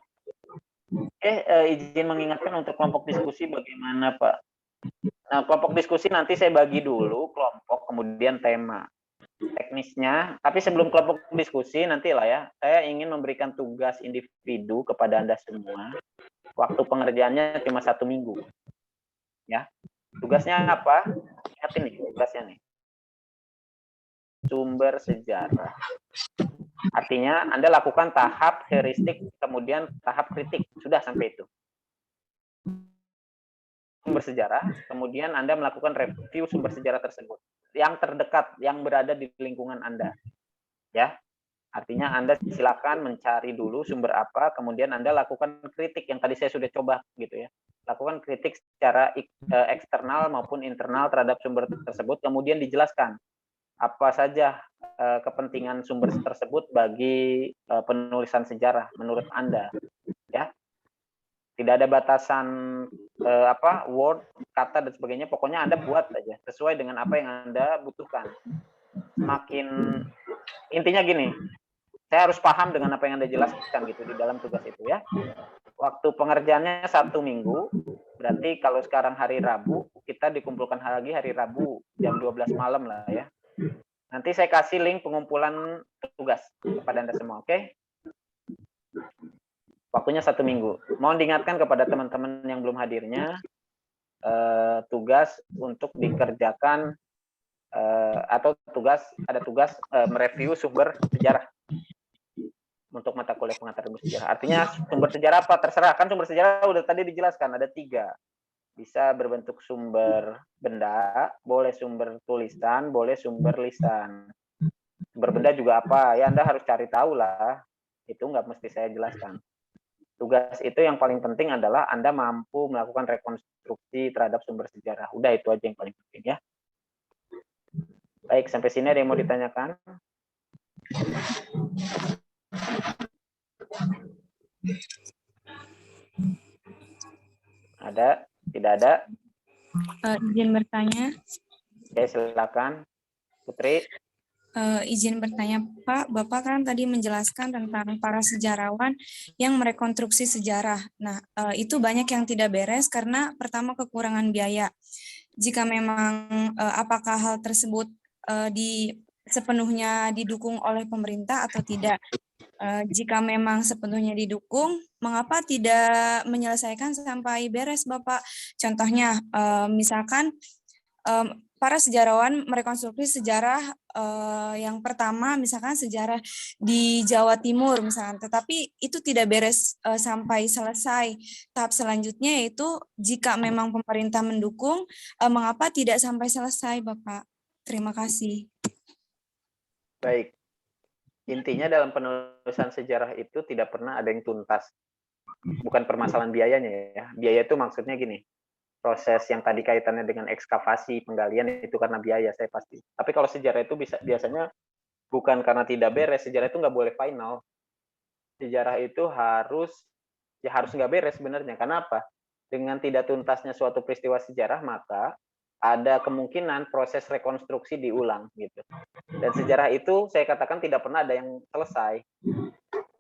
Izin mengingatkan untuk kelompok diskusi bagaimana Pak. Nah, kelompok diskusi nanti saya bagi dulu kelompok kemudian tema. Teknisnya, tapi sebelum kelompok diskusi nantilah ya, saya ingin memberikan tugas individu kepada Anda semua. Waktu pengerjaannya cuma 1 minggu. Ya. Tugasnya apa? Ingat ini tugasnya nih. Sumber sejarah. Artinya Anda lakukan tahap heuristik, kemudian tahap kritik. Sudah sampai itu. Sumber sejarah, kemudian Anda melakukan review sumber sejarah tersebut. Yang terdekat, yang berada di lingkungan Anda. Ya. Artinya Anda silakan mencari dulu sumber apa, kemudian Anda lakukan kritik yang tadi saya sudah coba gitu ya. Lakukan kritik secara eksternal maupun internal terhadap sumber tersebut, kemudian dijelaskan apa saja kepentingan sumber tersebut bagi penulisan sejarah menurut Anda. Ya. Tidak ada batasan word, kata dan sebagainya, pokoknya Anda buat aja sesuai dengan apa yang Anda butuhkan. Intinya gini, saya harus paham dengan apa yang Anda jelaskan gitu di dalam tugas itu ya. Waktu pengerjaannya 1 minggu, berarti kalau sekarang hari Rabu, kita dikumpulkan lagi hari Rabu jam 12 malam lah ya. Nanti saya kasih link pengumpulan tugas kepada Anda semua, oke? Waktunya 1 minggu. Mohon diingatkan kepada teman-teman yang belum hadirnya, tugas untuk dikerjakan atau ada tugas mereview sumber sejarah untuk mata kuliah pengantar ilmu sejarah. Artinya sumber sejarah apa? Terserah, kan sumber sejarah udah tadi dijelaskan, ada 3. Bisa berbentuk sumber benda, boleh sumber tulisan, boleh sumber lisan. Sumber benda juga apa? Ya Anda harus cari tahu lah. Itu nggak mesti saya jelaskan. Tugas itu yang paling penting adalah Anda mampu melakukan rekonstruksi terhadap sumber sejarah. Udah itu aja yang paling penting ya. Baik, sampai sini ada yang mau ditanyakan? Ada? Tidak ada? Izin bertanya. Oke, silakan. Putri. Izin bertanya, Pak. Bapak kan tadi menjelaskan tentang para sejarawan yang merekonstruksi sejarah. Nah, itu banyak yang tidak beres karena pertama kekurangan biaya. Jika memang apakah hal tersebut sepenuhnya didukung oleh pemerintah atau tidak? Jika memang sepenuhnya didukung, mengapa tidak menyelesaikan sampai beres, Bapak? Contohnya, misalkan para sejarawan merekonstruksi sejarah yang pertama, misalkan sejarah di Jawa Timur, misalkan, tetapi itu tidak beres sampai selesai. Tahap selanjutnya yaitu jika memang pemerintah mendukung, mengapa tidak sampai selesai, Bapak? Terima kasih. Baik. Intinya dalam penulisan sejarah itu tidak pernah ada yang tuntas. Bukan permasalahan biayanya ya. Biaya itu maksudnya gini, proses yang tadi kaitannya dengan ekskavasi, penggalian itu karena biaya saya pasti. Tapi kalau sejarah itu biasanya bukan karena tidak beres, sejarah itu nggak boleh final. Sejarah itu harus nggak beres sebenarnya. Karena apa? Dengan tidak tuntasnya suatu peristiwa sejarah, maka ada kemungkinan proses rekonstruksi diulang gitu. Dan sejarah itu saya katakan tidak pernah ada yang selesai.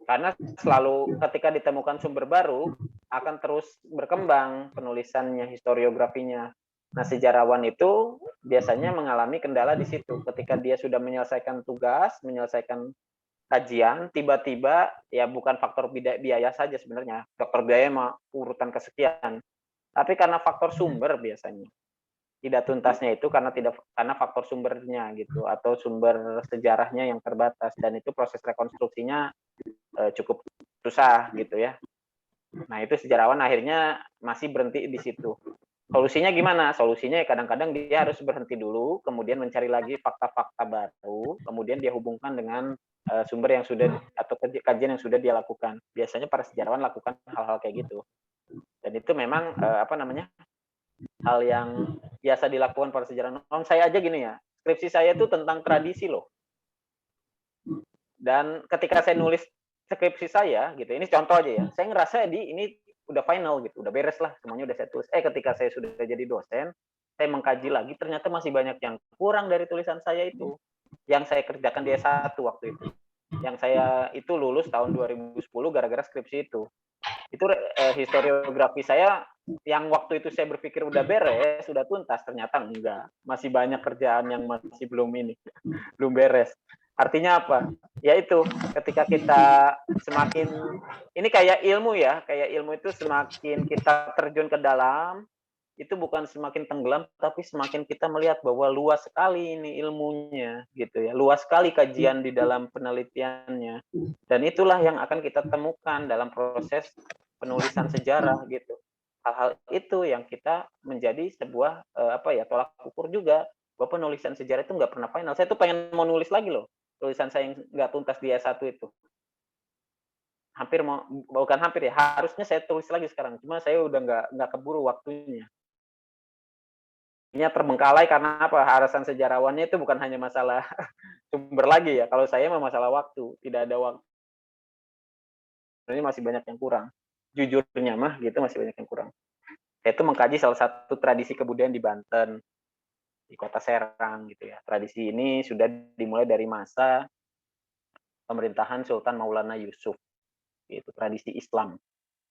Karena selalu ketika ditemukan sumber baru akan terus berkembang penulisannya, historiografinya. Nah, sejarawan itu biasanya mengalami kendala di situ. Ketika dia sudah menyelesaikan tugas, menyelesaikan kajian, tiba-tiba ya bukan faktor biaya saja sebenarnya. Faktor biaya mah urutan kesekian. Tapi karena faktor sumber biasanya. Tidak tuntasnya itu karena faktor sumbernya gitu atau sumber sejarahnya yang terbatas dan itu proses rekonstruksinya cukup susah gitu ya. Nah, itu sejarawan akhirnya masih berhenti di situ. Solusinya gimana? Solusinya ya kadang-kadang dia harus berhenti dulu, kemudian mencari lagi fakta-fakta baru, kemudian dia hubungkan dengan sumber yang sudah atau kajian yang sudah dia lakukan. Biasanya para sejarawan lakukan hal-hal kayak gitu. Dan itu memang hal yang biasa dilakukan para sejarawan. Saya aja gini ya, skripsi saya itu tentang tradisi loh. Dan ketika saya nulis skripsi saya gitu, ini contoh aja ya, saya ngerasa ini udah final gitu, udah beres lah, semuanya udah saya tulis. Ketika saya sudah jadi dosen, saya mengkaji lagi, ternyata masih banyak yang kurang dari tulisan saya itu, yang saya kerjakan di S1 waktu itu. Yang saya itu lulus tahun 2010 gara-gara skripsi itu. Itu historiografi saya yang waktu itu saya berpikir udah beres, sudah tuntas, ternyata enggak. Masih banyak kerjaan yang masih belum beres. Artinya apa? Yaitu ketika kita semakin, ini kayak ilmu ya, kayak ilmu itu semakin kita terjun ke dalam, itu bukan semakin tenggelam, tapi semakin kita melihat bahwa luas sekali ini ilmunya, gitu ya. Luas sekali kajian di dalam penelitiannya. Dan itulah yang akan kita temukan dalam proses penulisan sejarah, gitu. Hal-hal itu yang kita menjadi sebuah tolak ukur juga bahwa penulisan sejarah itu nggak pernah final. Saya tuh pengen mau nulis lagi loh, tulisan saya yang nggak tuntas di S1 itu. Bukan hampir ya, harusnya saya tulis lagi sekarang. Cuma saya udah nggak keburu waktunya. Ini terbengkalai karena apa? Alasan sejarawannya itu bukan hanya masalah sumber lagi ya. Kalau saya mah masalah waktu, tidak ada waktu. Ini masih banyak yang kurang. Jujurnya mah gitu masih banyak yang kurang. Saya itu mengkaji salah satu tradisi kebudayaan di Banten, di Kota Serang gitu ya. Tradisi ini sudah dimulai dari masa pemerintahan Sultan Maulana Yusuf. Itu tradisi Islam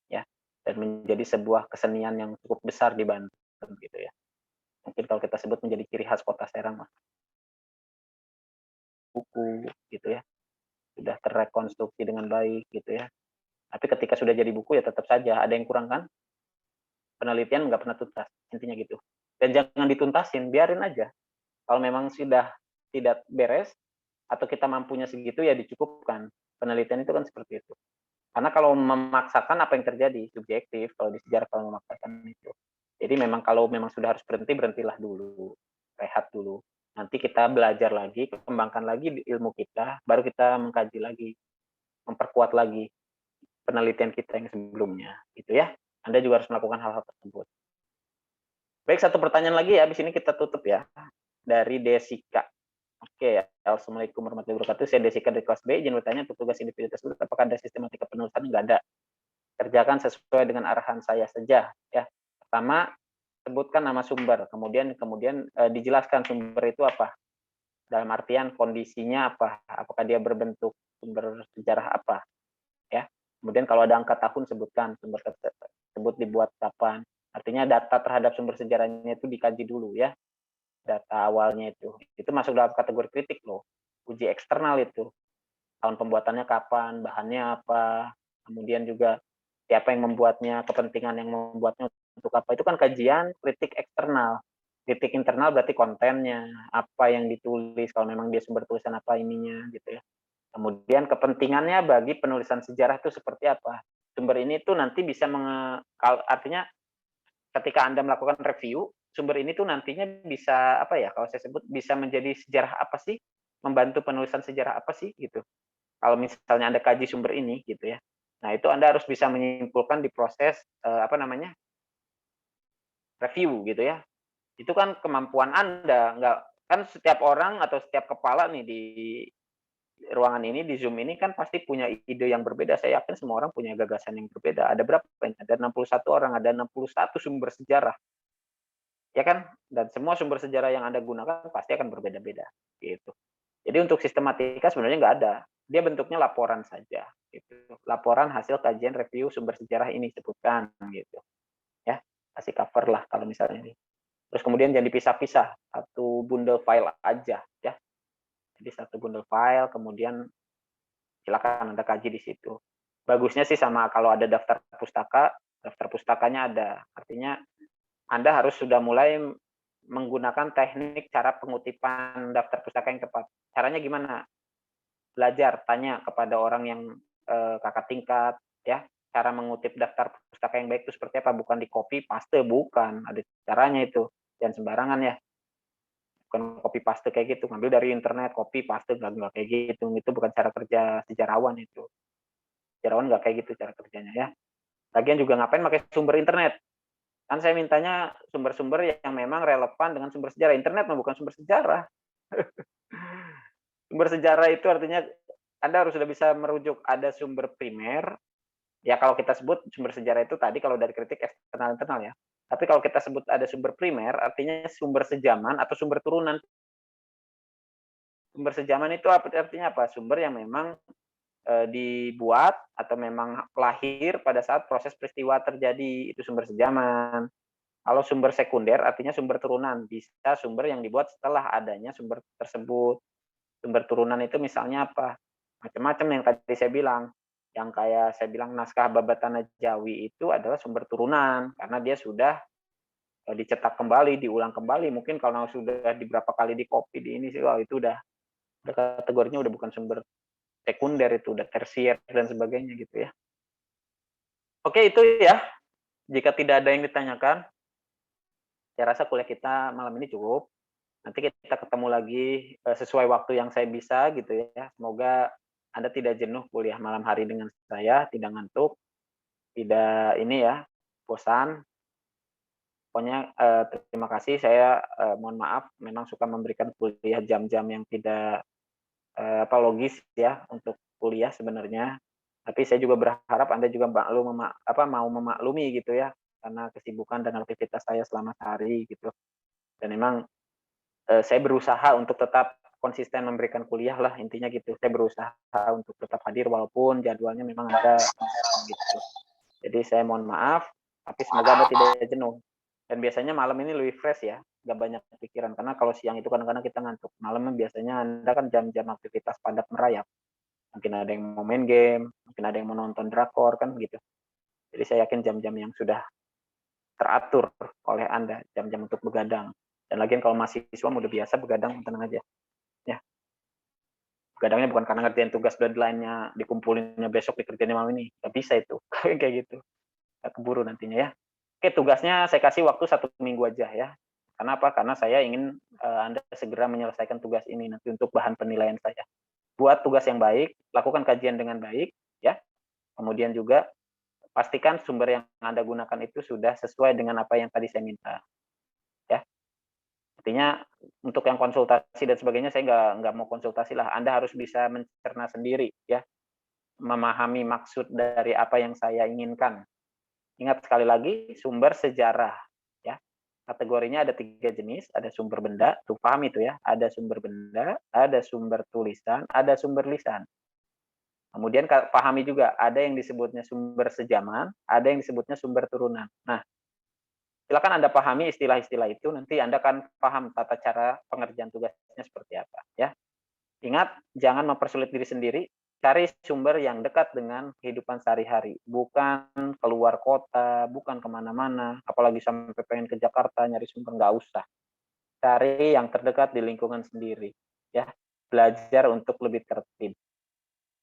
ya. Dan menjadi sebuah kesenian yang cukup besar di Banten gitu ya. Mungkin kalau kita sebut menjadi ciri khas Kota Serang lah. Buku gitu ya. Sudah terrekonstruksi dengan baik gitu ya. Tapi ketika sudah jadi buku ya tetap saja ada yang kurang kan? Penelitian nggak pernah tuntas, intinya gitu. Dan jangan dituntasin, biarin aja. Kalau memang sudah tidak beres atau kita mampunya segitu ya dicukupkan. Penelitian itu kan seperti itu. Karena kalau memaksakan apa yang terjadi? Subjektif kalau di sejarah kalau memaksakan itu. Jadi memang kalau memang sudah harus berhenti, berhentilah dulu. Rehat dulu. Nanti kita belajar lagi, kembangkan lagi ilmu kita, baru kita mengkaji lagi, memperkuat lagi penelitian kita yang sebelumnya. Gitu ya. Anda juga harus melakukan hal-hal tersebut. Baik, satu pertanyaan lagi ya, habis ini kita tutup ya. Dari Desika. Oke, Assalamualaikum warahmatullahi wabarakatuh. Saya Desika dari kelas B. Izin bertanya untuk tugas individu tersebut, apakah ada sistematika penulisan? Enggak ada. Kerjakan sesuai dengan arahan saya saja. Ya, pertama sebutkan nama sumber, kemudian dijelaskan sumber itu apa. Dalam artian kondisinya apa, apakah dia berbentuk sumber sejarah apa. Ya, kemudian kalau ada angka tahun sebutkan sumber tersebut dibuat kapan. Artinya data terhadap sumber sejarahnya itu dikaji dulu ya. Data awalnya itu masuk dalam kategori kritik loh. Uji eksternal itu. Tahun pembuatannya kapan, bahannya apa, kemudian juga siapa yang membuatnya, kepentingan yang membuatnya untuk apa. Itu kan kajian kritik eksternal. Kritik internal berarti kontennya, apa yang ditulis, kalau memang dia sumber tulisan apa ininya gitu ya. Kemudian kepentingannya bagi penulisan sejarah itu seperti apa. Sumber ini tuh nanti bisa artinya ketika Anda melakukan review, sumber ini tuh nantinya bisa kalau saya sebut bisa menjadi sejarah apa sih, membantu penulisan sejarah apa sih gitu. kalau misalnya Anda kaji sumber ini gitu ya. Nah, itu Anda harus bisa menyimpulkan di proses review gitu ya. Itu kan kemampuan Anda, nggak kan setiap orang atau setiap kepala nih di ruangan ini, di Zoom ini kan pasti punya ide yang berbeda. Saya yakin semua orang punya gagasan yang berbeda. Ada berapa? Ada 61 orang, ada 61 sumber sejarah. Ya kan? Dan semua sumber sejarah yang Anda gunakan pasti akan berbeda-beda gitu. Jadi untuk sistematika sebenarnya nggak ada. Dia bentuknya laporan saja gitu. Laporan hasil kajian review sumber sejarah ini sebutkan gitu. Ya, kasih cover lah kalau misalnya ini. Terus kemudian jangan dipisah-pisah, satu bundle file aja ya. Jadi satu bundle file, kemudian silakan Anda kaji di situ. Bagusnya sih sama kalau ada daftar pustakanya ada. Artinya Anda harus sudah mulai menggunakan teknik cara pengutipan daftar pustaka yang tepat. Caranya gimana? Belajar, tanya kepada orang yang kakak tingkat, ya. Cara mengutip daftar pustaka yang baik itu seperti apa? Bukan di copy paste, bukan. Ada caranya itu. Jangan sembarangan ya. Bukan copy paste kayak gitu, ngambil dari internet, copy paste, nggak kayak gitu. Itu bukan cara kerja sejarawan itu. Sejarawan nggak kayak gitu cara kerjanya ya. Lagian juga ngapain pakai sumber internet? Kan saya mintanya sumber-sumber yang memang relevan dengan sumber sejarah. Internet mah bukan sumber sejarah. Sumber sejarah itu artinya Anda harus sudah bisa merujuk ada sumber primer. Ya kalau kita sebut sumber sejarah itu tadi kalau dari kritik eksternal internal ya. Tapi kalau kita sebut ada sumber primer, artinya sumber sejaman atau sumber turunan. Sumber sejaman itu artinya apa? Sumber yang memang dibuat atau memang lahir pada saat proses peristiwa terjadi, itu sumber sejaman. Kalau sumber sekunder artinya sumber turunan, bisa sumber yang dibuat setelah adanya sumber tersebut. Sumber turunan itu misalnya apa? Macam-macam yang tadi saya bilang. Yang kayak saya bilang naskah Babatana Jawi itu adalah sumber turunan karena dia sudah dicetak kembali, diulang kembali. Mungkin kalau sudah di berapa kali di copy di ini sih, wah itu udah kategorinya udah bukan sumber sekunder, itu udah tersier dan sebagainya gitu ya. Oke, itu ya. Jika tidak ada yang ditanyakan, saya rasa kuliah kita malam ini cukup. Nanti kita ketemu lagi sesuai waktu yang saya bisa gitu ya. Semoga Anda tidak jenuh kuliah malam hari dengan saya, tidak ngantuk, tidak ini ya, bosan. Pokoknya terima kasih. Saya mohon maaf memang suka memberikan kuliah jam-jam yang tidak logis ya untuk kuliah sebenarnya. Tapi saya juga berharap Anda juga mau memaklumi gitu ya, karena kesibukan dan aktivitas saya selama sehari gitu. Dan memang saya berusaha untuk tetap konsisten memberikan kuliah lah, intinya gitu. Saya berusaha untuk tetap hadir walaupun jadwalnya memang ada gitu. Jadi saya mohon maaf, tapi semoga Anda tidak jenuh. Dan biasanya malam ini lebih fresh ya, nggak banyak pikiran. Karena kalau siang itu kadang-kadang kita ngantuk. Malam biasanya Anda kan jam-jam aktivitas padat merayap. Mungkin ada yang mau main game, mungkin ada yang mau nonton drakor kan gitu. Jadi saya yakin jam-jam yang sudah teratur oleh Anda, jam-jam untuk begadang. Dan lagian kalau mahasiswa udah biasa begadang, tenang aja. Ya. Begadangnya bukan karena ngerjain tugas deadline-nya, dikumpulinnya besok, dikerjainnya malam ini. Nggak bisa itu. Kayak gitu. Nggak keburu nantinya ya. Oke, tugasnya saya kasih waktu 1 minggu aja ya. Karena apa? Karena saya ingin Anda segera menyelesaikan tugas ini nanti untuk bahan penilaian saya. Buat tugas yang baik, lakukan kajian dengan baik, ya. Kemudian juga pastikan sumber yang Anda gunakan itu sudah sesuai dengan apa yang tadi saya minta. Ya. Artinya untuk yang konsultasi dan sebagainya saya nggak mau konsultasi lah. Anda harus bisa mencerna sendiri, ya. Memahami maksud dari apa yang saya inginkan. Ingat sekali lagi, sumber sejarah. Ya. Kategorinya ada 3 jenis, ada sumber benda, tuh paham itu ya, ada sumber benda, ada sumber tulisan, ada sumber lisan. Kemudian pahami juga, ada yang disebutnya sumber sejaman, ada yang disebutnya sumber turunan. Nah, silakan Anda pahami istilah-istilah itu, nanti Anda akan paham tata cara pengerjaan tugasnya seperti apa. Ya. Ingat, jangan mempersulit diri sendiri, cari sumber yang dekat dengan kehidupan sehari-hari, bukan keluar kota, bukan kemana-mana, apalagi sampai pengen ke Jakarta nyari sumber, nggak usah. Cari yang terdekat di lingkungan sendiri, ya. Belajar untuk lebih tertib.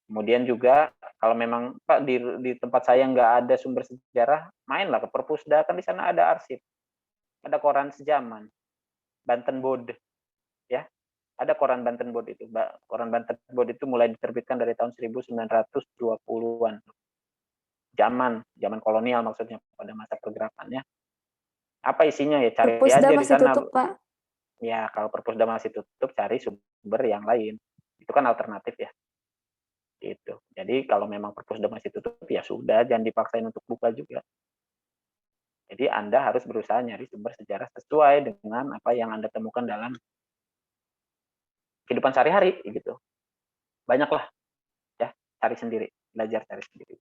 Kemudian juga kalau memang Pak di tempat saya nggak ada sumber sejarah, mainlah ke perpusda, kan di sana ada arsip, ada koran sejaman, Banten Bode, ya. Ada koran Banten Board itu, Mbak. Koran Banten Board itu mulai diterbitkan dari tahun 1920-an. Zaman kolonial maksudnya, pada masa pergerakannya. Apa isinya ya? Cari Perpusda aja di masih sana. tutup, Pak. Ya, kalau Perpusda masih tutup, cari sumber yang lain. Itu kan alternatif ya. Gitu. Jadi kalau memang Perpusda masih tutup, ya sudah, jangan dipaksain untuk buka juga. Jadi Anda harus berusaha nyari sumber sejarah sesuai dengan apa yang Anda temukan dalam kehidupan sehari-hari gitu. Banyaklah ya, cari sendiri, belajar cari sendiri.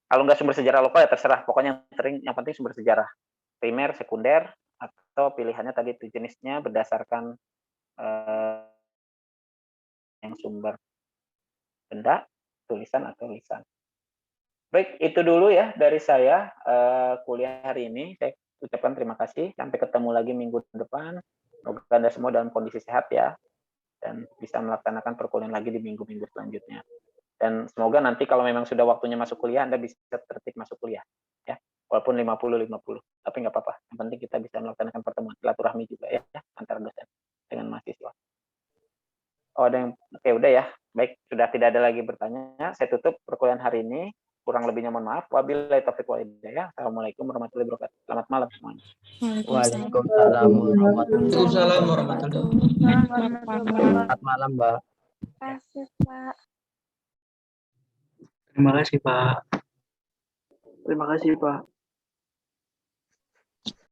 Kalau nggak sumber sejarah lokal ya terserah, pokoknya yang penting sumber sejarah primer, sekunder, atau pilihannya tadi itu jenisnya berdasarkan yang sumber benda, tulisan atau lisan. Baik, itu dulu ya dari saya kuliah hari ini. Saya ucapkan terima kasih. Sampai ketemu lagi minggu depan. Semoga Anda semua dalam kondisi sehat ya, dan bisa melaksanakan perkuliahan lagi di minggu-minggu selanjutnya. Dan semoga nanti kalau memang sudah waktunya masuk kuliah, Anda bisa tertib masuk kuliah. Ya, walaupun 50-50. Tapi nggak apa-apa. Yang penting kita bisa melaksanakan pertemuan silaturahmi juga ya, antara dosen dengan mahasiswa. Oh, ada yang, oke udah ya. Baik, sudah tidak ada lagi bertanya. Saya tutup perkuliahan hari ini. Kurang lebihnya mohon maaf. Wabillahi taufiq wal hidayah. Assalamualaikum warahmatullahi wabarakatuh. Selamat malam semuanya. Waalaikumsalam warahmatullahi Waalaikumsalam wabarakatuh. Selamat malam, Mbak. Terima kasih Pak. Terima kasih, Pak.